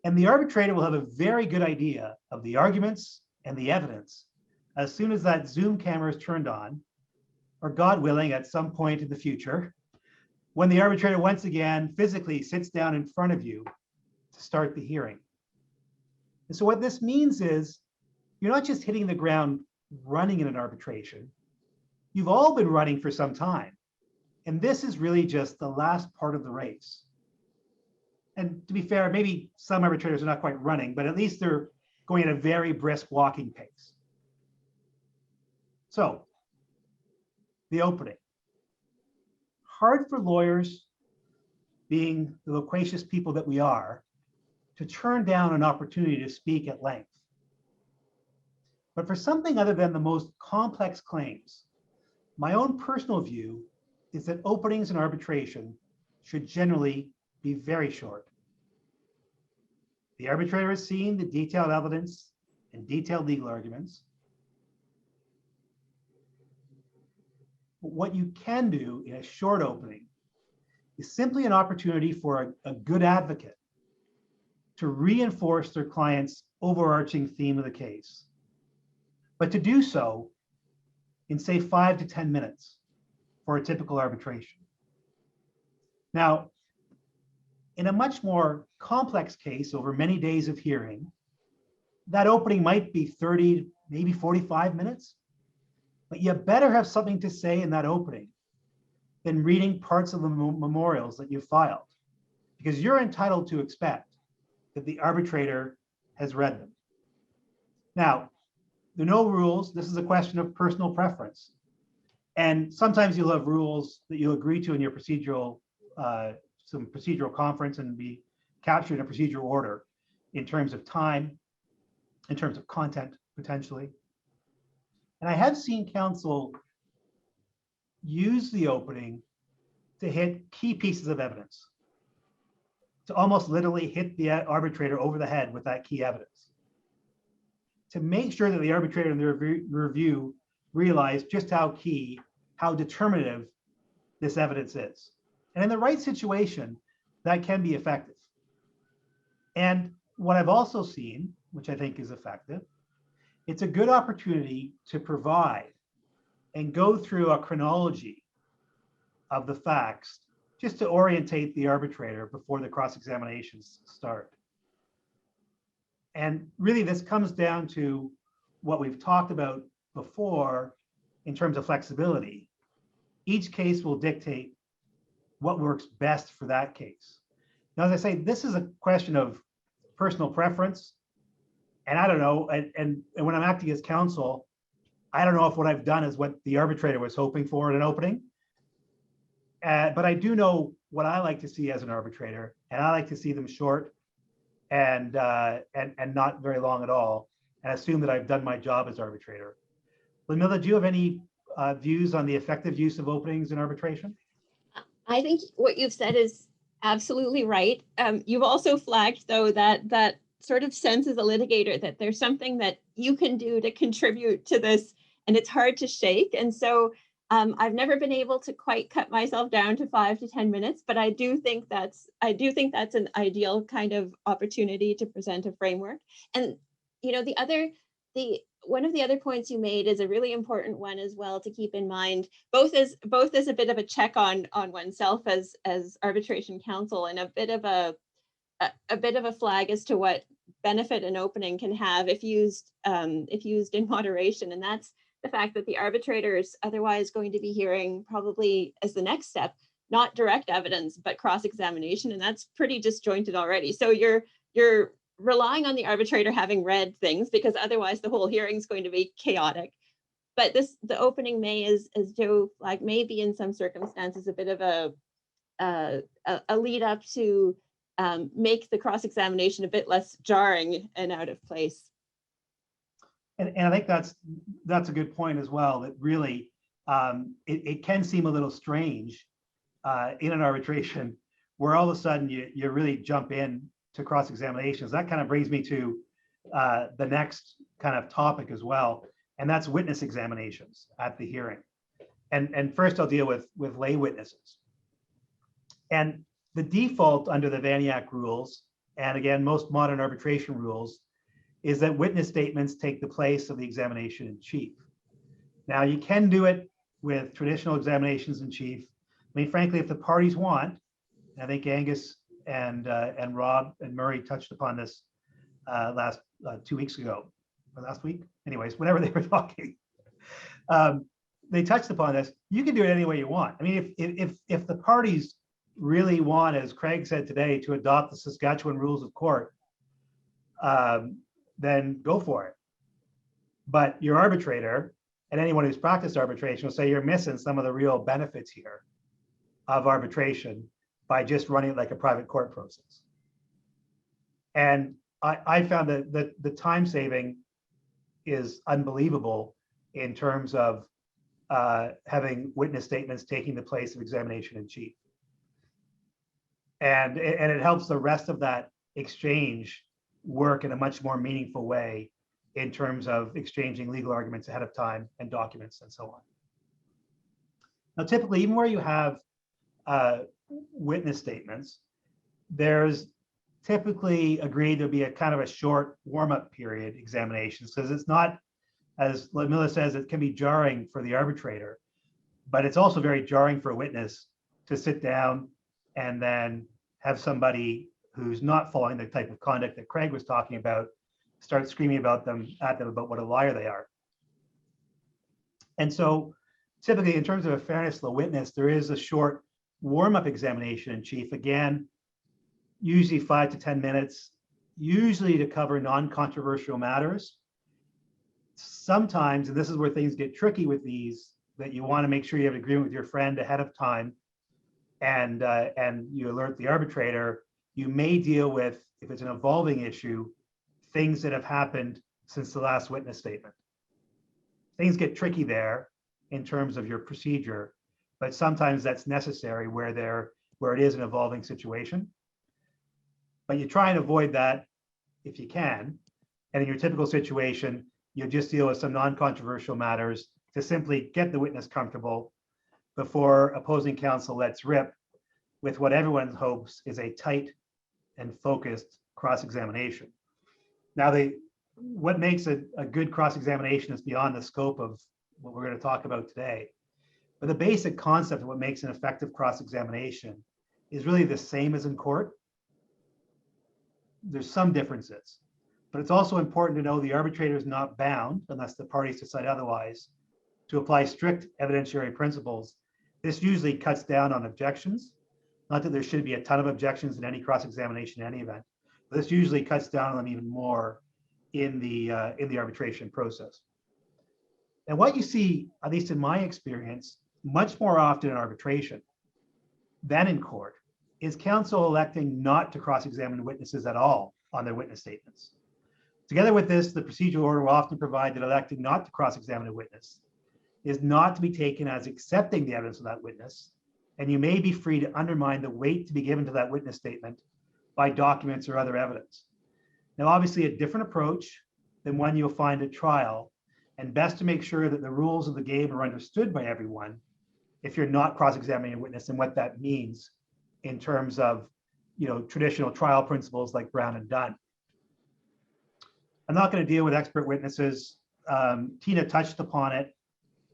And the arbitrator will have a very good idea of the arguments and the evidence as soon as that Zoom camera is turned on, or God willing, at some point in the future, when the arbitrator once again physically sits down in front of you to start the hearing. And so what this means is you're not just hitting the ground running in an arbitration. You've all been running for some time. And this is really just the last part of the race. And to be fair, maybe some arbitrators are not quite running, but at least they're going at a very brisk walking pace. So, the opening. Hard for lawyers, being the loquacious people that we are, to turn down an opportunity to speak at length. But for something other than the most complex claims, my own personal view is that openings in arbitration should generally be very short. The arbitrator has seen the detailed evidence and detailed legal arguments. But what you can do in a short opening is simply an opportunity for a good advocate to reinforce their client's overarching theme of the case, but to do so in, say, 5 to 10 minutes for a typical arbitration. Now, in a much more complex case over many days of hearing, that opening might be 30, maybe 45 minutes, but you better have something to say in that opening than reading parts of the memorials that you filed, because you're entitled to expect that the arbitrator has read them. Now, there are no rules. This is a question of personal preference. And sometimes you'll have rules that you'll agree to in your procedural, some procedural conference and be captured in a procedural order in terms of time, in terms of content, potentially. And I have seen counsel use the opening to hit key pieces of evidence, to almost literally hit the arbitrator over the head with that key evidence, to make sure that the arbitrator in the review realize just how key, how determinative this evidence is. And in the right situation, that can be effective. And what I've also seen, which I think is effective, it's a good opportunity to provide and go through a chronology of the facts just to orientate the arbitrator before the cross-examinations start. And really, this comes down to what we've talked about before in terms of flexibility. Each case will dictate what works best for that case. Now, as I say, this is a question of personal preference. And I don't know, and when I'm acting as counsel, I don't know if what I've done is what the arbitrator was hoping for in an opening. But I do know what I like to see as an arbitrator, and I like to see them short and not very long at all, and assume that I've done my job as arbitrator. Ludmila, do you have any views on the effective use of openings in arbitration? I think what you've said is absolutely right. You've also flagged, though, that sort of sense as a litigator that there's something that you can do to contribute to this, and it's hard to shake. And so I've never been able to quite cut myself down to 5 to 10 minutes, but I do think that's an ideal kind of opportunity to present a framework. And you know, one of the other points you made is a really important one as well to keep in mind, both as a bit of a check on oneself as arbitration counsel, and a bit of a flag as to what benefit an opening can have if used in moderation. And that's the fact that the arbitrator is otherwise going to be hearing, probably as the next step, not direct evidence, but cross-examination. And that's pretty disjointed already. So you're relying on the arbitrator having read things, because otherwise the whole hearing is going to be chaotic. but the opening May is, as Joe flagged, may be in some circumstances a bit of a lead up to make the cross-examination a bit less jarring and out of place. And I think that's a good point as well, that really it can seem a little strange in an arbitration where all of a sudden you really jump in to cross-examinations. That kind of brings me to the next kind of topic as well, and that's witness examinations at the hearing. And first I'll deal with lay witnesses. And the default under the VanIAC rules, and again, most modern arbitration rules, is that witness statements take the place of the examination in chief. Now, you can do it with traditional examinations in chief. I mean, frankly, if the parties want, I think Angus and Rob and Murray touched upon this last 2 weeks ago, or last week, anyways, whenever they were talking. They touched upon this. You can do it any way you want. I mean, if the parties really want, as Craig said today, to adopt the Saskatchewan rules of court, then go for it. But your arbitrator and anyone who's practiced arbitration will say you're missing some of the real benefits here of arbitration by just running it like a private court process. And I found that the time saving is unbelievable in terms of having witness statements taking the place of examination in chief. And it helps the rest of that exchange work in a much more meaningful way in terms of exchanging legal arguments ahead of time and documents and so on. Now, typically, even where you have witness statements, there's typically agreed there'll be a kind of a short warm-up period examinations, because it's not, as Miller says, it can be jarring for the arbitrator, but it's also very jarring for a witness to sit down and then have somebody who's not following the type of conduct that Craig was talking about start screaming at them about what a liar they are. And so typically, in terms of a fairness to the witness, there is a short warm-up examination in chief, again, usually 5 to 10 minutes, usually to cover non-controversial matters. Sometimes, and this is where things get tricky with these, that you want to make sure you have an agreement with your friend ahead of time, and you alert the arbitrator. You may deal with, if it's an evolving issue, things that have happened since the last witness statement. Things get tricky there in terms of your procedure, but sometimes that's necessary where it is an evolving situation. But you try and avoid that if you can. And in your typical situation, you just deal with some non-controversial matters to simply get the witness comfortable before opposing counsel lets rip with what everyone hopes is a tight and focused cross-examination. Now, what makes a good cross-examination is beyond the scope of what we're going to talk about today. But the basic concept of what makes an effective cross-examination is really the same as in court. There's some differences, but it's also important to know the arbitrator is not bound, unless the parties decide otherwise, to apply strict evidentiary principles. This usually cuts down on objections. Not that there should be a ton of objections in any cross-examination in any event, but this usually cuts down on them even more in the arbitration process. And what you see, at least in my experience, much more often in arbitration than in court, is counsel electing not to cross-examine witnesses at all on their witness statements. Together with this, the procedural order will often provide that electing not to cross-examine a witness is not to be taken as accepting the evidence of that witness, and you may be free to undermine the weight to be given to that witness statement by documents or other evidence. Now, obviously, a different approach than one you'll find at trial, and best to make sure that the rules of the game are understood by everyone if you're not cross-examining a witness and what that means in terms of, traditional trial principles like Brown and Dunn. I'm not going to deal with expert witnesses. Tina touched upon it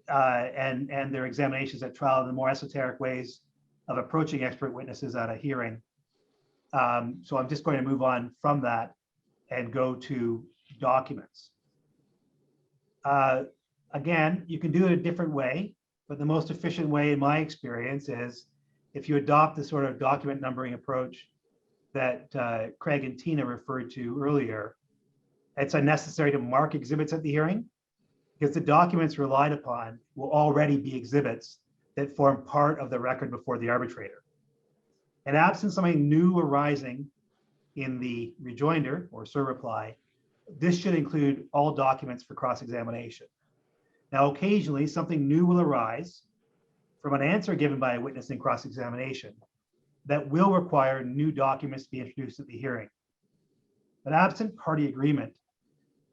and their examinations at trial, the more esoteric ways of approaching expert witnesses at a hearing. So I'm just going to move on from that and go to documents. Again, you can do it a different way, but the most efficient way in my experience is if you adopt the sort of document numbering approach that Craig and Tina referred to earlier. It's unnecessary to mark exhibits at the hearing, because the documents relied upon will already be exhibits that form part of the record before the arbitrator. And absent something new arising in the rejoinder or surreply, this should include all documents for cross-examination. Now, occasionally something new will arise from an answer given by a witness in cross-examination that will require new documents to be introduced at the hearing. But absent party agreement,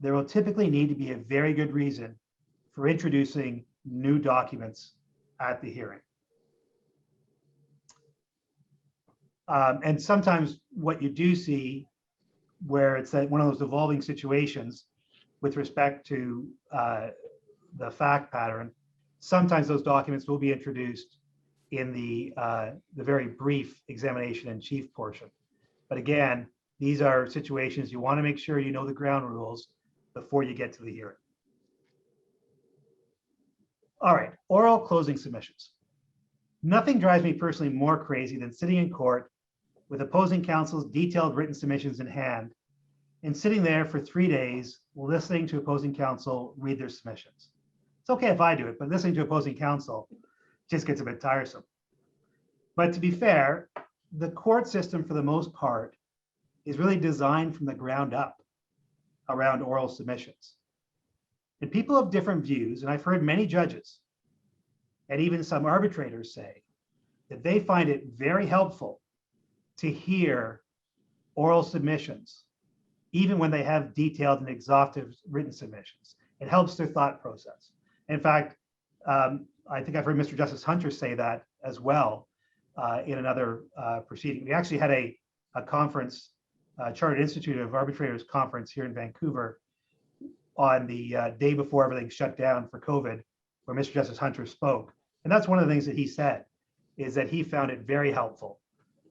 there will typically need to be a very good reason for introducing new documents at the hearing. And sometimes what you do see where it's that one of those evolving situations with respect to the fact pattern, sometimes those documents will be introduced in the very brief examination in chief portion. But again, these are situations you want to make sure you know the ground rules before you get to the hearing. All right, oral closing submissions. Nothing drives me personally more crazy than sitting in court with opposing counsel's detailed written submissions in hand and sitting there for 3 days listening to opposing counsel read their submissions. It's okay if I do it, but listening to opposing counsel just gets a bit tiresome. But to be fair, the court system for the most part is really designed from the ground up around oral submissions. And people have different views, and I've heard many judges and even some arbitrators say that they find it very helpful to hear oral submissions, even when they have detailed and exhaustive written submissions. It helps their thought process. In fact, I think I've heard Mr. Justice Hunter say that as well in another proceeding. We actually had a conference, Chartered Institute of Arbitrators conference here in Vancouver on the day before everything shut down for COVID, where Mr. Justice Hunter spoke. And that's one of the things that he said, is that he found it very helpful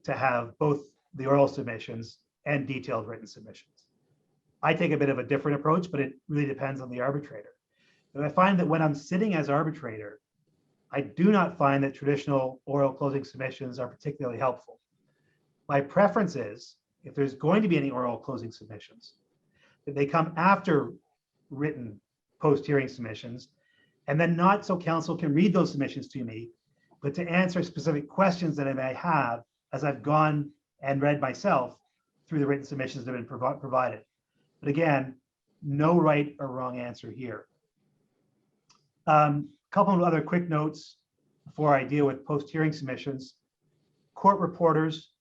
to have both the oral submissions and detailed written submissions. I take a bit of a different approach, but it really depends on the arbitrator. And I find that when I'm sitting as arbitrator, I do not find that traditional oral closing submissions are particularly helpful. My preference is, if there's going to be any oral closing submissions, that they come after written post-hearing submissions, and then not so counsel can read those submissions to me, but to answer specific questions that I may have as I've gone and read myself through the written submissions that have been provided. But again, no right or wrong answer here. Couple of other quick notes before I deal with post-hearing submissions. Court reporters,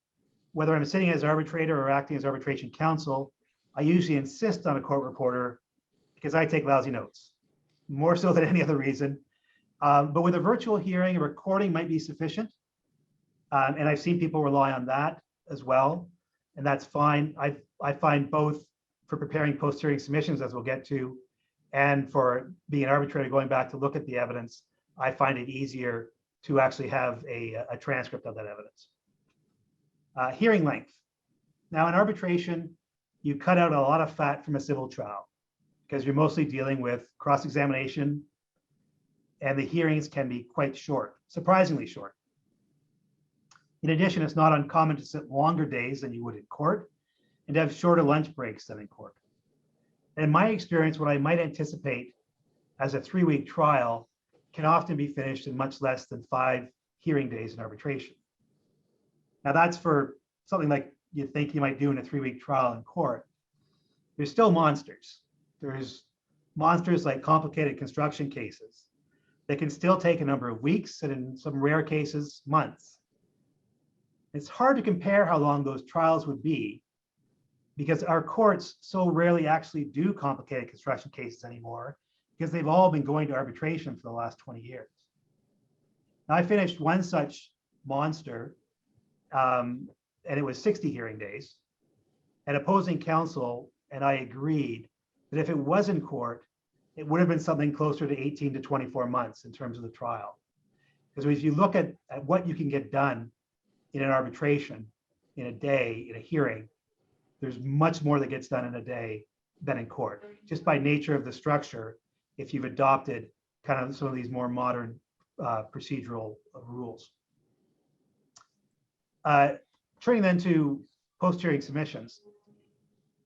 whether I'm sitting as arbitrator or acting as arbitration counsel, I usually insist on a court reporter because I take lousy notes, more so than any other reason. But with a virtual hearing, a recording might be sufficient. And I've seen people rely on that as well, and that's fine. I find both for preparing post-hearing submissions, as we'll get to, and for being an arbitrator going back to look at the evidence, I find it easier to actually have a transcript of that evidence. Hearing length. Now in arbitration, you cut out a lot of fat from a civil trial because you're mostly dealing with cross-examination, and the hearings can be quite short, surprisingly short. In addition, it's not uncommon to sit longer days than you would in court and to have shorter lunch breaks than in court. And in my experience, what I might anticipate as a 3-week trial can often be finished in much less than 5 hearing days in arbitration. Now that's for something like you think you might do in a 3-week trial in court. There's still monsters. There's monsters like complicated construction cases that can still take a number of weeks, and in some rare cases, months. It's hard to compare how long those trials would be because our courts so rarely actually do complicated construction cases anymore because they've all been going to arbitration for the last 20 years. Now, I finished one such monster, and it was 60 hearing days, and opposing counsel and I agreed that if it was in court, it would have been something closer to 18 to 24 months in terms of the trial. Because if you look at what you can get done in an arbitration, in a day, in a hearing, there's much more that gets done in a day than in court, just by nature of the structure, if you've adopted kind of some of these more modern procedural rules. Turning then to post-hearing submissions.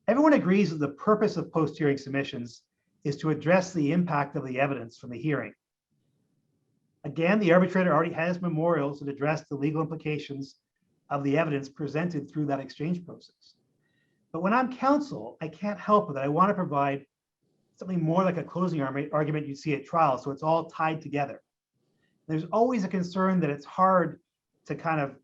Everyone agrees that the purpose of post-hearing submissions is to address the impact of the evidence from the hearing. Again, the arbitrator already has memorials that address the legal implications of the evidence presented through that exchange process. But when I'm counsel, I can't help it. I want to provide something more like a closing argument you see at trial, so it's all tied together. There's always a concern that it's hard to kind of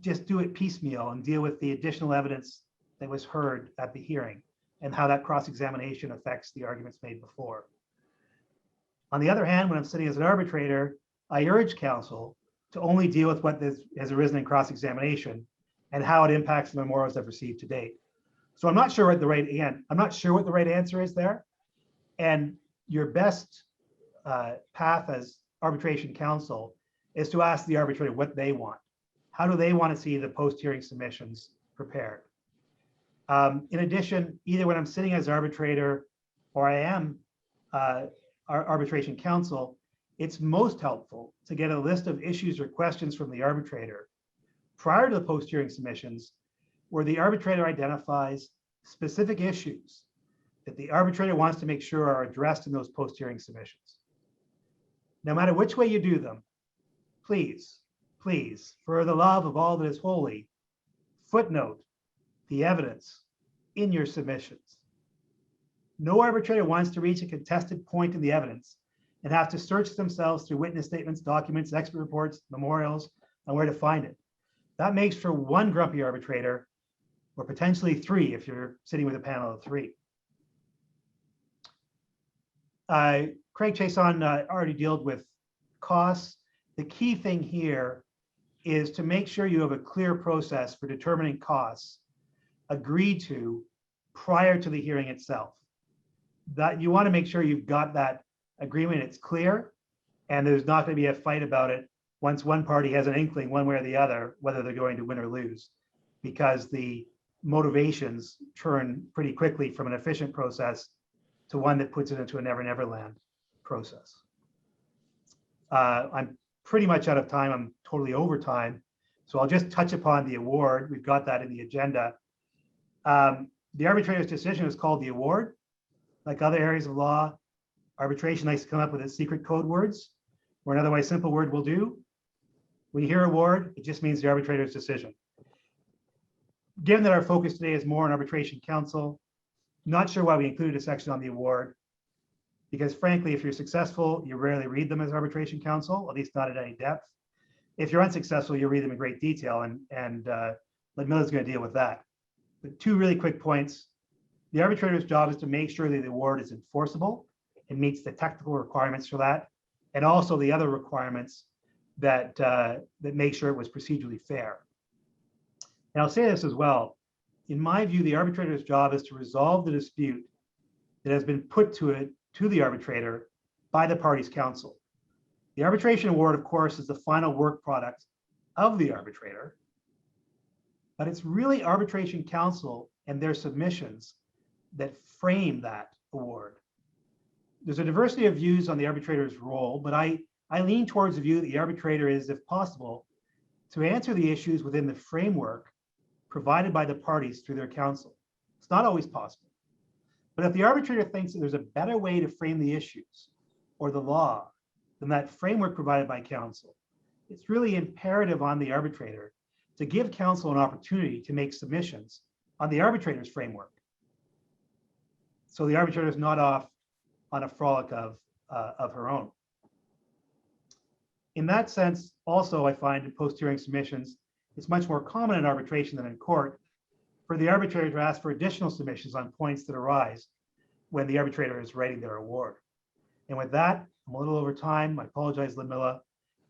just do it piecemeal and deal with the additional evidence that was heard at the hearing and how that cross-examination affects the arguments made before. On the other hand, when I'm sitting as an arbitrator, I urge counsel to only deal with what has arisen in cross-examination and how it impacts the memorials I've received to date. So I'm not sure what the right answer is there. And your best path as arbitration counsel is to ask the arbitrator what they want. How do they want to see the post-hearing submissions prepared? In addition, either when I'm sitting as arbitrator or I am our arbitration counsel, it's most helpful to get a list of issues or questions from the arbitrator prior to the post-hearing submissions, where the arbitrator identifies specific issues that the arbitrator wants to make sure are addressed in those post-hearing submissions. No matter which way you do them, please, please, for the love of all that is holy, footnote the evidence in your submissions. No arbitrator wants to reach a contested point in the evidence and have to search themselves through witness statements, documents, expert reports, memorials, and where to find it. That makes for one grumpy arbitrator, or potentially three if you're sitting with a panel of three. Craig Chason already dealt with costs. The key thing here is to make sure you have a clear process for determining costs agreed to prior to the hearing itself. That you want to make sure you've got that agreement, it's clear, and there's not going to be a fight about it once one party has an inkling one way or the other, whether they're going to win or lose, because the motivations turn pretty quickly from an efficient process to one that puts it into a never land process. I'm pretty much out of time. I'm totally over time. So I'll just touch upon the award. We've got that in the agenda. The arbitrator's decision is called the award. Like other areas of law, arbitration likes to come up with its secret code words, or an otherwise simple word will do. When you hear award, it just means the arbitrator's decision. Given that our focus today is more on arbitration counsel, not sure why we included a section on the award, because frankly, if you're successful, you rarely read them as arbitration counsel, at least not at any depth. If you're unsuccessful, you read them in great detail, and Ludmilla's going to deal with that. But two really quick points. The arbitrator's job is to make sure that the award is enforceable and meets the technical requirements for that, and also the other requirements that make sure it was procedurally fair. And I'll say this as well. In my view, the arbitrator's job is to resolve the dispute that has been put to the arbitrator by the party's counsel. The arbitration award, of course, is the final work product of the arbitrator, but it's really arbitration counsel and their submissions that frame that award. There's a diversity of views on the arbitrator's role, but I lean towards the view that the arbitrator is, if possible, to answer the issues within the framework provided by the parties through their counsel. It's not always possible. But if the arbitrator thinks that there's a better way to frame the issues or the law than that framework provided by counsel, it's really imperative on the arbitrator to give counsel an opportunity to make submissions on the arbitrator's framework. So the arbitrator is not off on a frolic of her own. In that sense, also, I find in post-hearing submissions, it's much more common in arbitration than in court for the arbitrator to ask for additional submissions on points that arise when the arbitrator is writing their award. And with that, I'm a little over time. I apologize, Ludmilla,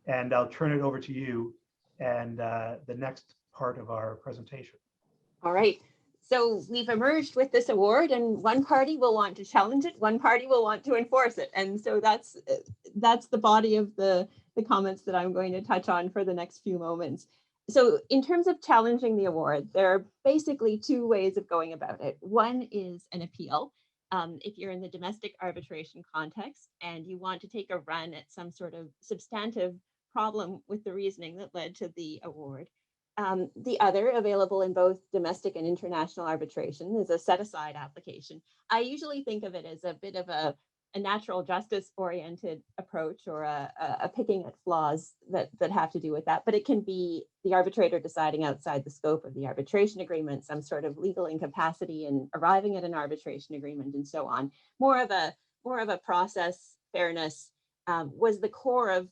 and I'll turn it over to you and the next part of our presentation. All right. So we've emerged with this award, and one party will want to challenge it, one party will want to enforce it. And so that's the body of the comments that I'm going to touch on for the next few moments. So in terms of challenging the award, there are basically two ways of going about it. One is an appeal. If you're in the domestic arbitration context and you want to take a run at some sort of substantive problem with the reasoning that led to the award, The other, available in both domestic and international arbitration, is a set-aside application. I usually think of it as a bit of a natural justice-oriented approach, or a picking at flaws that have to do with that. But it can be the arbitrator deciding outside the scope of the arbitration agreement, some sort of legal incapacity in arriving at an arbitration agreement, and so on. More of a process fairness was the core of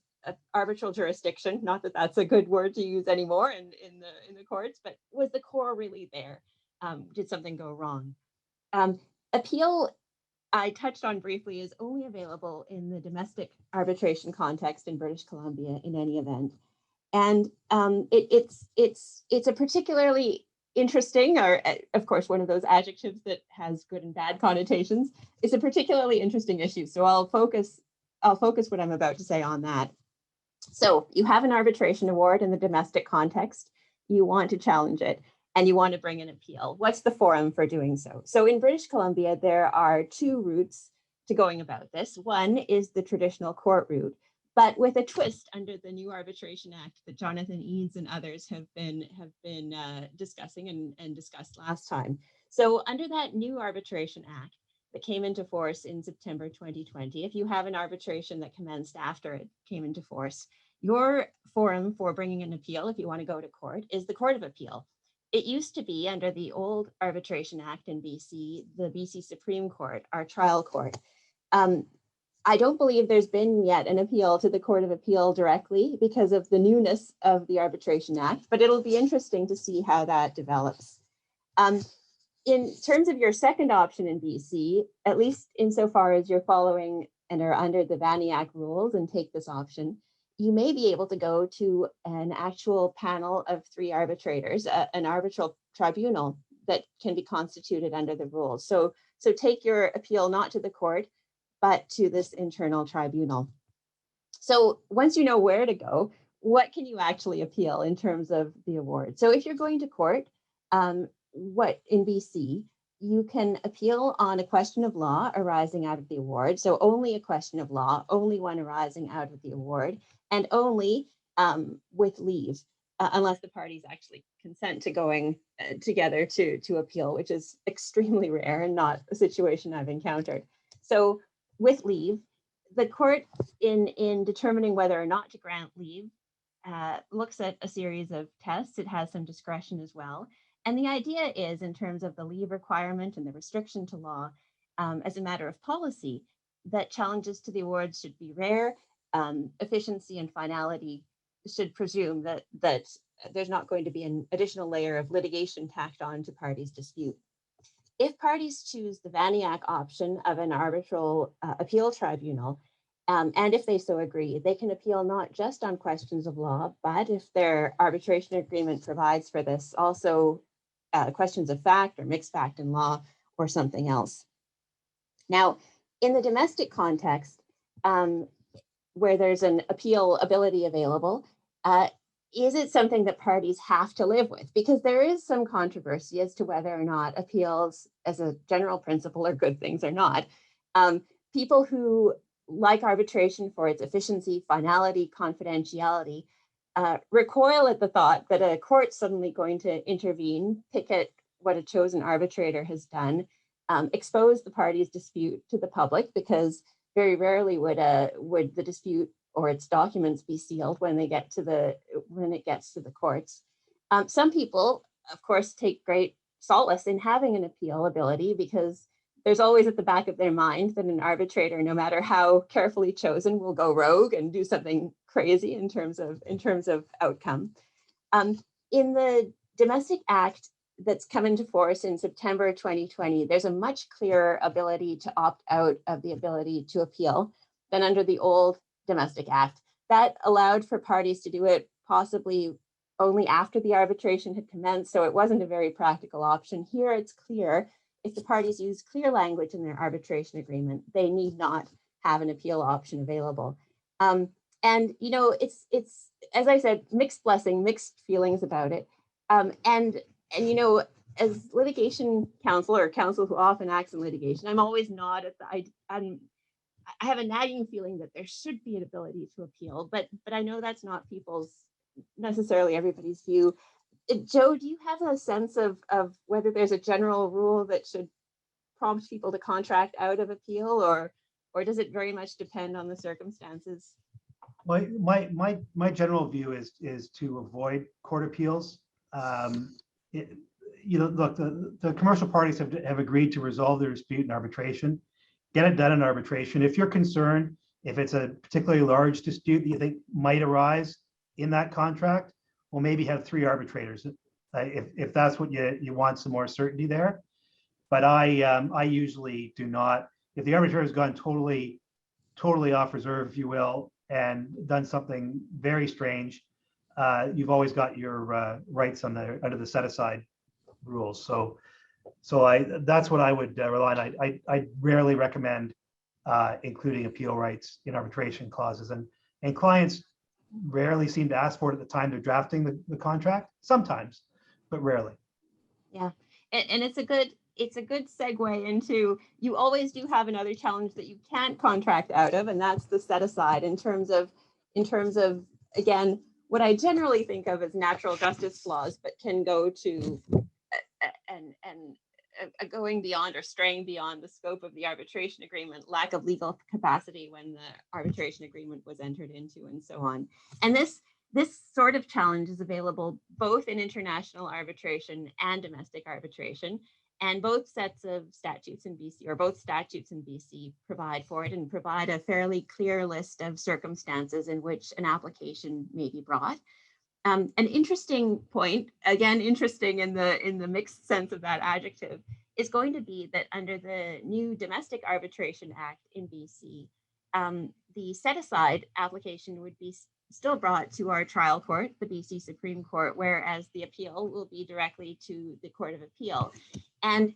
arbitral jurisdiction. Not that that's a good word to use anymore in the courts, but was the core really there? Did something go wrong? Appeal, I touched on briefly, is only available in the domestic arbitration context in British Columbia in any event. And it's a particularly interesting, or of course, one of those adjectives that has good and bad connotations. It's a particularly interesting issue. So I'll focus what I'm about to say on that. So you have an arbitration award in the domestic context. You want to challenge it, and you want to bring an appeal. What's the forum for doing so? So in British Columbia, there are two routes to going about this. One is the traditional court route, but with a twist under the new Arbitration Act that Jonathan Eads and others have been discussing and discussed last time. So under that new Arbitration Act that came into force in September 2020, if you have an arbitration that commenced after it came into force, your forum for bringing an appeal, if you want to go to court, is the Court of Appeal. It used to be, under the old Arbitration Act in BC, the BC Supreme Court, our trial court. I don't believe there's been yet an appeal to the Court of Appeal directly because of the newness of the Arbitration Act, but it'll be interesting to see how that develops. In terms of your second option in BC, at least insofar as you're following and are under the VanIAC rules and take this option, you may be able to go to an actual panel of 3 arbitrators, an arbitral tribunal that can be constituted under the rules. So take your appeal not to the court, but to this internal tribunal. So once you know where to go, what can you actually appeal in terms of the award? So if you're going to court, what in BC, you can appeal on a question of law arising out of the award. So only a question of law, only one arising out of the award, and only with leave, unless the parties actually consent to going together to appeal, which is extremely rare and not a situation I've encountered. So with leave, the court in determining whether or not to grant leave looks at a series of tests. It has some discretion as well. And the idea is, in terms of the leave requirement and the restriction to law, as a matter of policy, that challenges to the awards should be rare. Efficiency and finality should presume that there's not going to be an additional layer of litigation tacked on to parties' dispute. If parties choose the VanIAC option of an arbitral appeal tribunal, and if they so agree, they can appeal not just on questions of law, but if their arbitration agreement provides for this, also questions of fact or mixed fact and law or something else. Now, in the domestic context, where there's an appeal ability available, is it something that parties have to live with? Because there is some controversy as to whether or not appeals as a general principle are good things or not. People who like arbitration for its efficiency, finality, confidentiality, recoil at the thought that a court's suddenly going to intervene, pick at what a chosen arbitrator has done, expose the party's dispute to the public, because very rarely would the dispute or its documents be sealed when it gets to the courts. Some people, of course, take great solace in having an appeal ability, because there's always at the back of their mind that an arbitrator, no matter how carefully chosen, will go rogue and do something crazy in terms of outcome. In the Domestic Act that's come into force in September 2020, there's a much clearer ability to opt out of the ability to appeal than under the old Domestic Act. That allowed for parties to do it possibly only after the arbitration had commenced, so it wasn't a very practical option. Here it's clear. If the parties use clear language in their arbitration agreement, they need not have an appeal option available. And it's as I said, mixed blessing, mixed feelings about it. And as litigation counsel, or counsel who often acts in litigation, I'm always not at the I have a nagging feeling that there should be an ability to appeal, but I know that's not necessarily everybody's view. Joe, do you have a sense of whether there's a general rule that should prompt people to contract out of appeal, or does it very much depend on the circumstances? My general view is to avoid court appeals. Look, the commercial parties have agreed to resolve their dispute in arbitration. Get it done in arbitration. If you're concerned, if it's a particularly large dispute that you think might arise in that contract, well, maybe have 3 arbitrators if that's what you want, some more certainty there. But I usually do not. If the arbitrator has gone totally off reserve, if you will, and done something very strange, you've always got your rights under the set aside rules. So that's what I would rely on. I rarely recommend including appeal rights in arbitration clauses, and clients rarely seem to ask for it at the time they're drafting the contract. Sometimes, but rarely. Yeah, and it's a good segue into, you always do have another challenge that you can't contract out of, and that's the set aside in terms of again, what I generally think of as natural justice flaws, but can go to and going beyond or straying beyond the scope of the arbitration agreement, lack of legal capacity when the arbitration agreement was entered into, and so on. And this sort of challenge is available both in international arbitration and domestic arbitration. And both sets of statutes in BC, or both statutes in BC, provide for it and provide a fairly clear list of circumstances in which an application may be brought. An interesting point, again, interesting in the mixed sense of that adjective, is going to be that under the new Domestic Arbitration Act in BC, the set-aside application would be still brought to our trial court, the BC Supreme Court, whereas the appeal will be directly to the Court of Appeal. And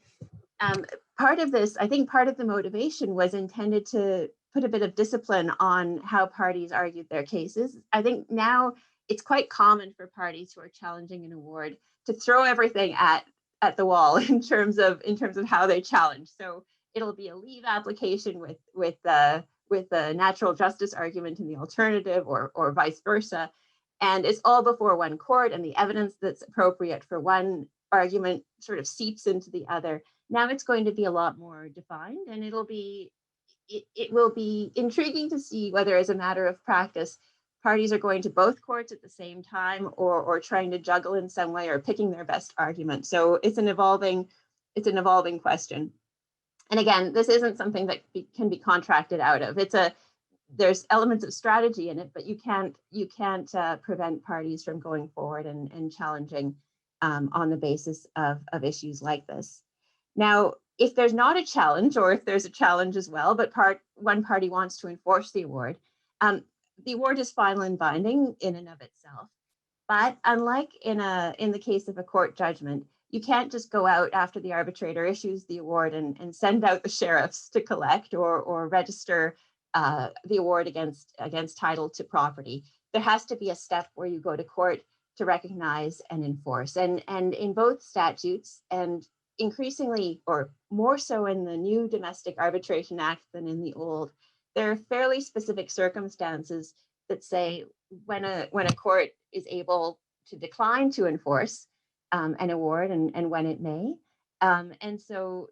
part of this, I think part of the motivation was intended to put a bit of discipline on how parties argued their cases. I think now it's quite common for parties who are challenging an award to throw everything at the wall in terms of how they challenge. So it'll be a leave application with a natural justice argument in the alternative, or vice versa. And it's all before one court, and the evidence that's appropriate for one argument sort of seeps into the other. Now it's going to be a lot more defined, and it will be intriguing to see whether, as a matter of practice, parties are going to both courts at the same time, or trying to juggle in some way, or picking their best argument. So it's an evolving question. And again, this isn't something that can be contracted out of. There's elements of strategy in it, but you can't prevent parties from going forward and challenging on the basis of issues like this. Now, if there's not a challenge, or if there's a challenge as well, but one party wants to enforce the award is final and binding in and of itself. But unlike in the case of a court judgment, you can't just go out after the arbitrator issues the award and send out the sheriffs to collect or register the award against title to property. There has to be a step where you go to court to recognize and enforce. And in both statutes, and increasingly, or more so in the new Domestic Arbitration Act than in the old, there are fairly specific circumstances that say when a court is able to decline to enforce an award, and when it may. And so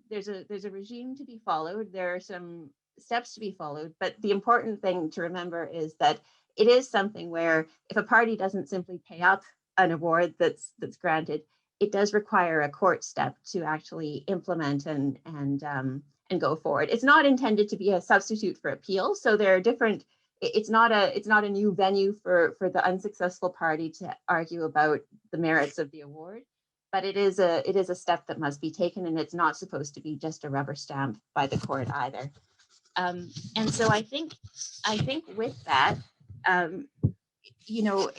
there's a regime to be followed. There are some steps to be followed, but the important thing to remember is that it is something where if a party doesn't simply pay up an award that's granted, it does require a court step to actually implement and go forward. It's not intended to be a substitute for appeal. So there are different. It's not a new venue for the unsuccessful party to argue about the merits of the award, but it is a step that must be taken, and it's not supposed to be just a rubber stamp by the court either. And so I think with that, I know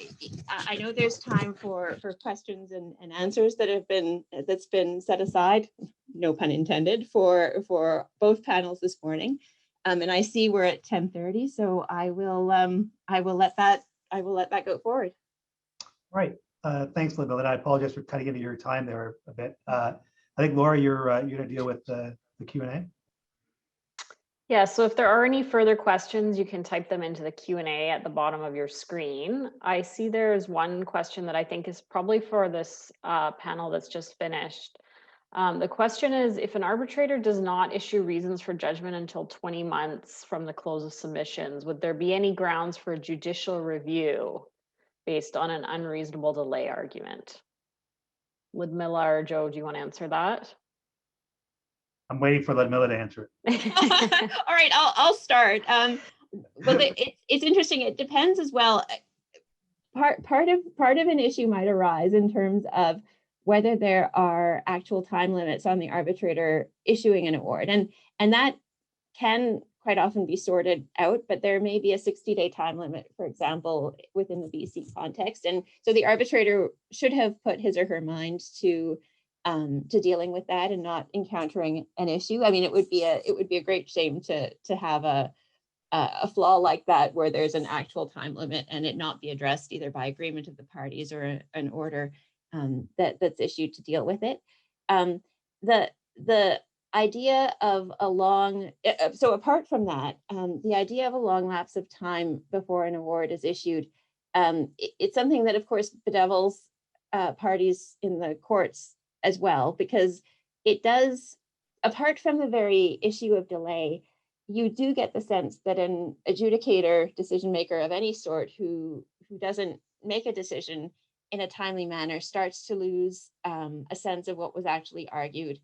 there's time for questions and answers that's been set aside, no pun intended, for both panels this morning. And I see we're at 10:30, so I will let that go forward. Right. Thanks, Linda. And I apologize for cutting into your time there a bit. I think Laura, you're going to deal with the Q&A. Yeah, so if there are any further questions, you can type them into the Q&A at the bottom of your screen. I see there's one question that I think is probably for this panel that's just finished. The question is, if an arbitrator does not issue reasons for judgment until 20 months from the close of submissions, would there be any grounds for judicial review based on an unreasonable delay argument? Ludmilla or Joe, do you want to answer that? I'm waiting for Ludmilla to answer it. All right, I'll start. Well, it's interesting. It depends as well. Part of an issue might arise in terms of whether there are actual time limits on the arbitrator issuing an award, and that can quite often be sorted out. But there may be a 60-day time limit, for example, within the BC context, and so the arbitrator should have put his or her mind to dealing with that and not encountering an issue. I mean, it would be a great shame to have a flaw like that where there's an actual time limit and it not be addressed either by agreement of the parties or an order that's issued to deal with it. The idea of a long, so apart from that, the idea of a long lapse of time before an award is issued, it's something that of course bedevils parties in the courts as well, because it does, apart from the very issue of delay, you do get the sense that an adjudicator, decision maker of any sort who doesn't make a decision in a timely manner starts to lose a sense of what was actually argued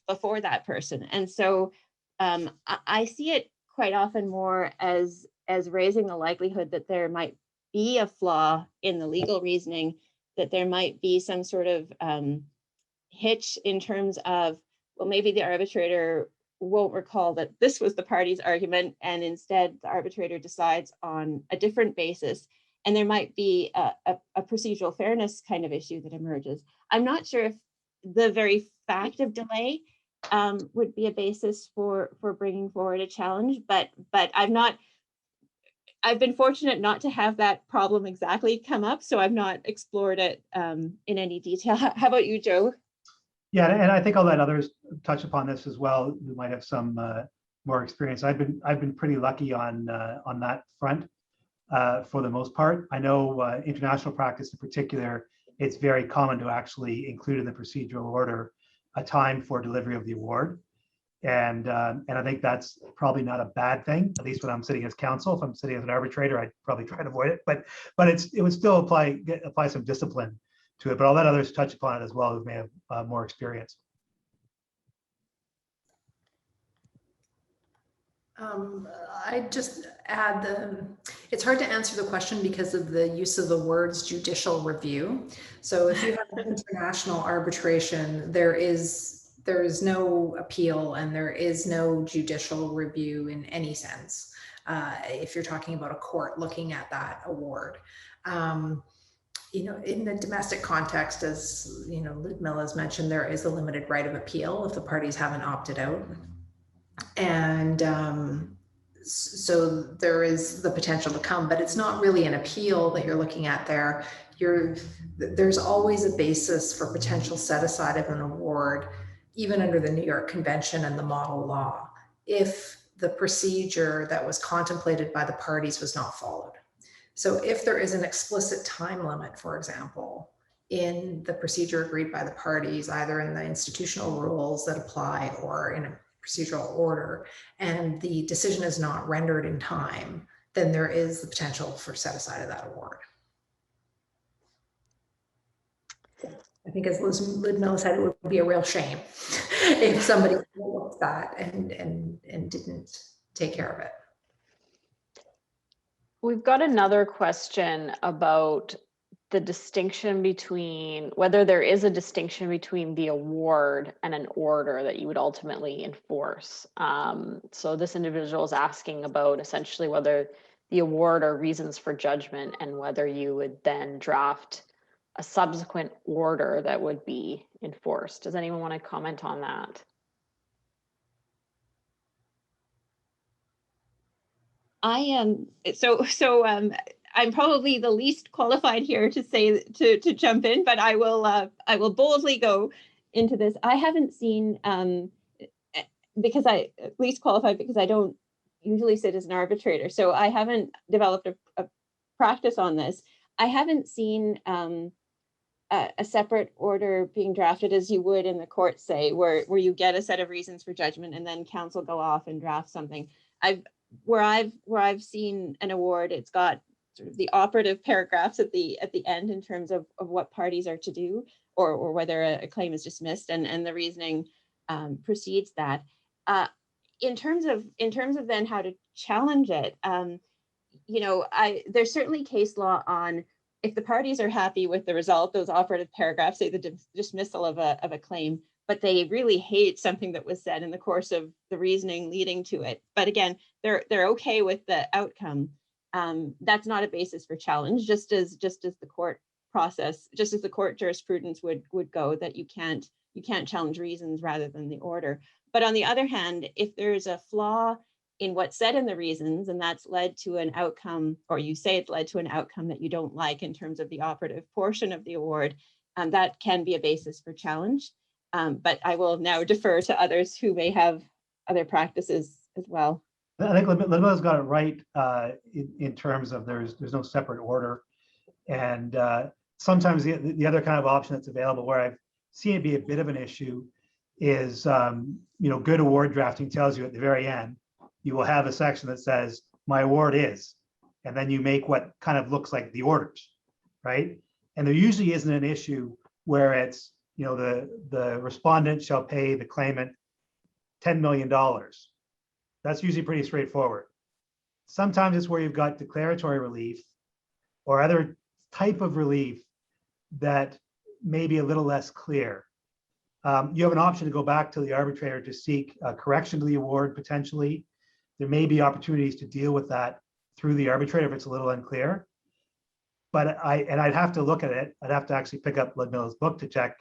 before that person. And so I see it quite often more as raising the likelihood that there might be a flaw in the legal reasoning, that there might be some sort of hitch in terms of, well, maybe the arbitrator won't recall that this was the party's argument, and instead the arbitrator decides on a different basis, and there might be a procedural fairness kind of issue that emerges. I'm not sure if the very fact of delay would be a basis for bringing forward a challenge, but I've been fortunate not to have that problem exactly come up, so I've not explored it in any detail. How about you, Joe? Yeah, and I think I'll let others touch upon this as well, who might have some more experience. I've been pretty lucky on that front for the most part. I know international practice in particular, it's very common to actually include in the procedural order a time for delivery of the award, and I think that's probably not a bad thing. At least when I'm sitting as counsel, if I'm sitting as an arbitrator, I'd probably try to avoid it. But it would still apply some discipline to it, but I'll let others touch upon it as well who may have more experience. I just add it's hard to answer the question because of the use of the words judicial review. So if you have an international arbitration, there is no appeal and there is no judicial review in any sense. If you're talking about a court looking at that award. You know, in the domestic context, as you know, Ludmilla has mentioned, there is a limited right of appeal if the parties haven't opted out. And so there is the potential to come, but it's not really an appeal that you're looking at there. There's always a basis for potential set aside of an award, even under the New York Convention and the model law, if the procedure that was contemplated by the parties was not followed. So if there is an explicit time limit, for example, in the procedure agreed by the parties, either in the institutional rules that apply or in a procedural order, and the decision is not rendered in time, then there is the potential for set aside of that award. I think as Ludmilla said, it would be a real shame if somebody looked at that and didn't take care of it. We've got another question about the distinction between whether there is a distinction between the award and an order that you would ultimately enforce. So this individual is asking about essentially whether the award are reasons for judgment and whether you would then draft a subsequent order that would be enforced. Does anyone want to comment on that? I am I'm probably the least qualified here to say to jump in, but I will boldly go into this. I haven't seen because I at least qualified because I don't usually sit as an arbitrator. So I haven't developed a practice on this. I haven't seen a separate order being drafted as you would in the court, say, where you get a set of reasons for judgment and then counsel go off and draft something. Where I've seen an award, it's got sort of the operative paragraphs at the end in terms of what parties are to do, or whether a claim is dismissed, and the reasoning precedes that. In terms of then how to challenge it, there's certainly case law on if the parties are happy with the result, those operative paragraphs say the dismissal of a claim, but they really hate something that was said in the course of the reasoning leading to it. But again, they're okay with the outcome. That's not a basis for challenge, just as the court process, just as the court jurisprudence would go, that you can't challenge reasons rather than the order. But on the other hand, if there's a flaw in what's said in the reasons, and that's led to an outcome, or you say it's led to an outcome that you don't like in terms of the operative portion of the award, that can be a basis for challenge. But I will now defer to others who may have other practices as well. I think Ludmilla's got it right in terms of there's no separate order. And sometimes the other kind of option that's available where I've seen it be a bit of an issue is, good award drafting tells you at the very end, you will have a section that says, my award is, and then you make what kind of looks like the orders, right? And there usually isn't an issue where it's, the respondent shall pay the claimant $10 million. That's usually pretty straightforward. Sometimes it's where you've got declaratory relief or other type of relief that may be a little less clear. You have an option to go back to the arbitrator to seek a correction to the award potentially. There may be opportunities to deal with that through the arbitrator if it's a little unclear. But I'd have to look at it. I'd have to actually pick up Ludmilla's book to check.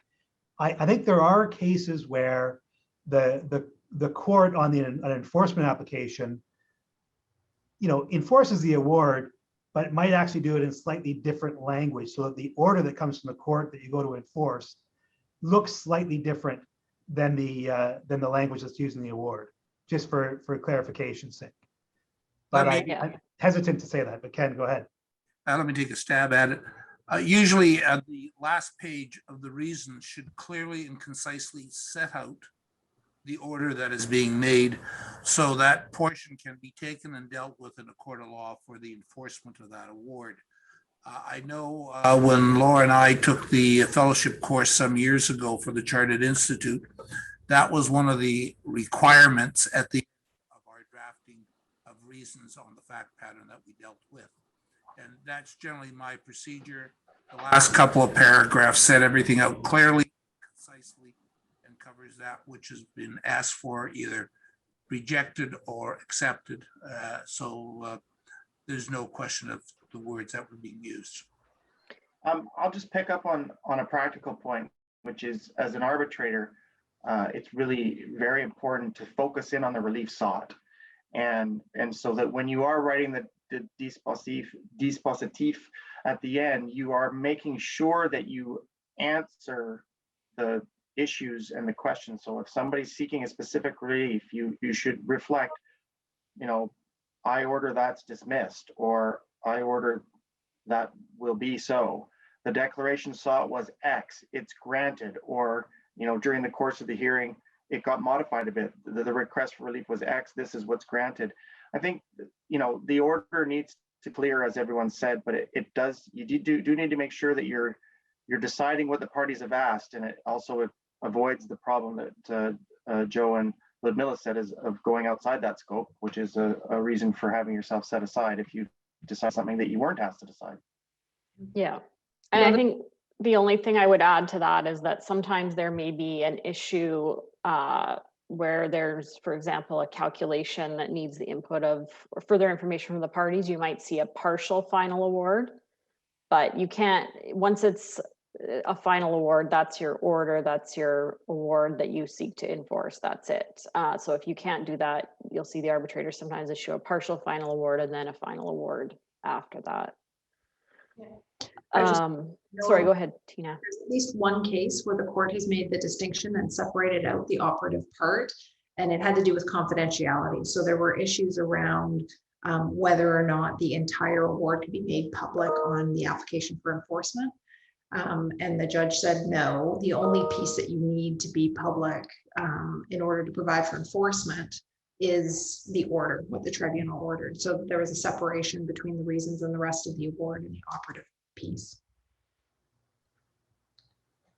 I think there are cases where the court on an enforcement application, enforces the award, but it might actually do it in slightly different language so that the order that comes from the court that you go to enforce looks slightly different than the language that's used in the award, just for clarification's sake. But I'm hesitant to say that, but Ken, go ahead. Let me take a stab at it. Usually the last page of the reasons should clearly and concisely set out the order that is being made, so that portion can be taken and dealt with in a court of law for the enforcement of that award. I know when Laura and I took the fellowship course some years ago for the Chartered Institute, that was one of the requirements at the end of our drafting of reasons on the fact pattern that we dealt with. And that's generally my procedure. The last couple of paragraphs set everything out clearly, concisely, and covers that which has been asked for, either rejected or accepted. So there's no question of the words that were being used. I'll just pick up on a practical point, which is, as an arbitrator, it's really very important to focus in on the relief sought. And so that when you are writing the dispositif at the end, you are making sure that you answer the issues and the questions. So if somebody's seeking a specific relief, you should reflect, I order that's dismissed, or I order that will be so. The declaration sought was X, it's granted, or during the course of the hearing, it got modified a bit. The request for relief was X, this is what's granted. I think, the order needs to clear, as everyone said, but it does, you do need to make sure that you're deciding what the parties have asked, and it also avoids the problem that Joe and Ludmilla said, is of going outside that scope, which is a reason for having yourself set aside if you decide something that you weren't asked to decide. Yeah, and I think the only thing I would add to that is that sometimes there may be an issue where there's, for example, a calculation that needs the input of or further information from the parties. You might see a partial final award, but you can't, once it's a final award, that's your order, that's your award that you seek to enforce, that's it. So if you can't do that, you'll see the arbitrator sometimes issue a partial final award and then a final award after that. Sorry, go ahead, Tina. There's at least one case where the court has made the distinction and separated out the operative part. and it had to do with confidentiality. So there were issues around whether or not the entire award could be made public on the application for enforcement. And the judge said, no, the only piece that you need to be public in order to provide for enforcement is the order, what the tribunal ordered. So there was a separation between the reasons and the rest of the award and the operative piece.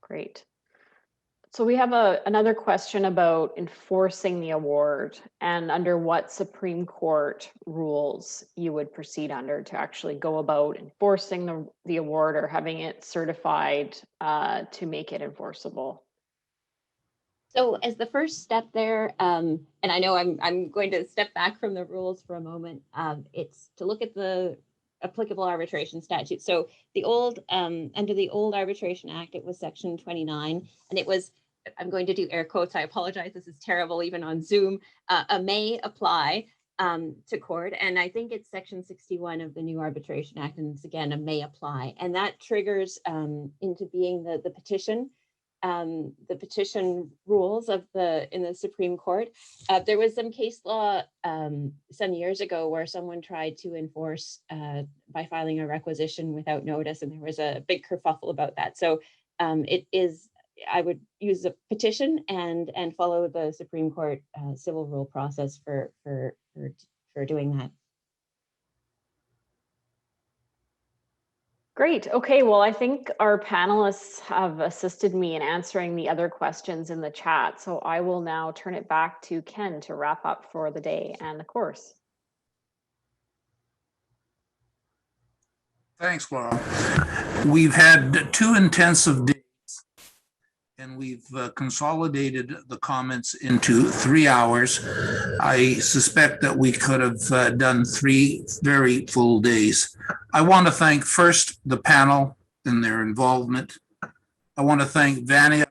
Great. So we have another question about enforcing the award and under what Supreme Court rules you would proceed under to actually go about enforcing the award or having it certified to make it enforceable. So as the first step there, and I know I'm going to step back from the rules for a moment, it's to look at the applicable arbitration statute. So the old, under the old Arbitration Act, it was section 29, and it was, I'm going to do air quotes, I apologize, this is terrible even on Zoom, a may apply to court. And I think it's section 61 of the new Arbitration Act, and it's again, a may apply. And that triggers into being the petition. The petition rules of in the Supreme Court. There was some case law some years ago where someone tried to enforce by filing a requisition without notice, and there was a big kerfuffle about that. So it is, I would use a petition and follow the Supreme Court civil rule process for doing that. Great. Okay. Well, I think our panelists have assisted me in answering the other questions in the chat. So I will now turn it back to Ken to wrap up for the day and the course. Thanks, Laura. We've had 2 intensive days, and we've consolidated the comments into 3 hours. I suspect that we could have done 3 very full days. I want to thank first the panel and their involvement. I want to thank VanIAC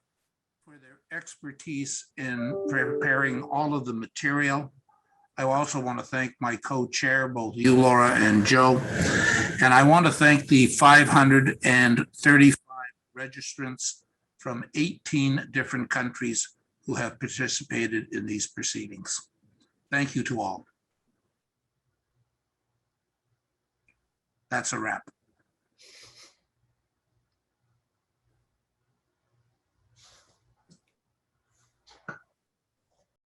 for their expertise in preparing all of the material. I also want to thank my co-chair, both you, Laura, and Joe. And I want to thank the 535 registrants from 18 different countries who have participated in these proceedings. Thank you to all. That's a wrap.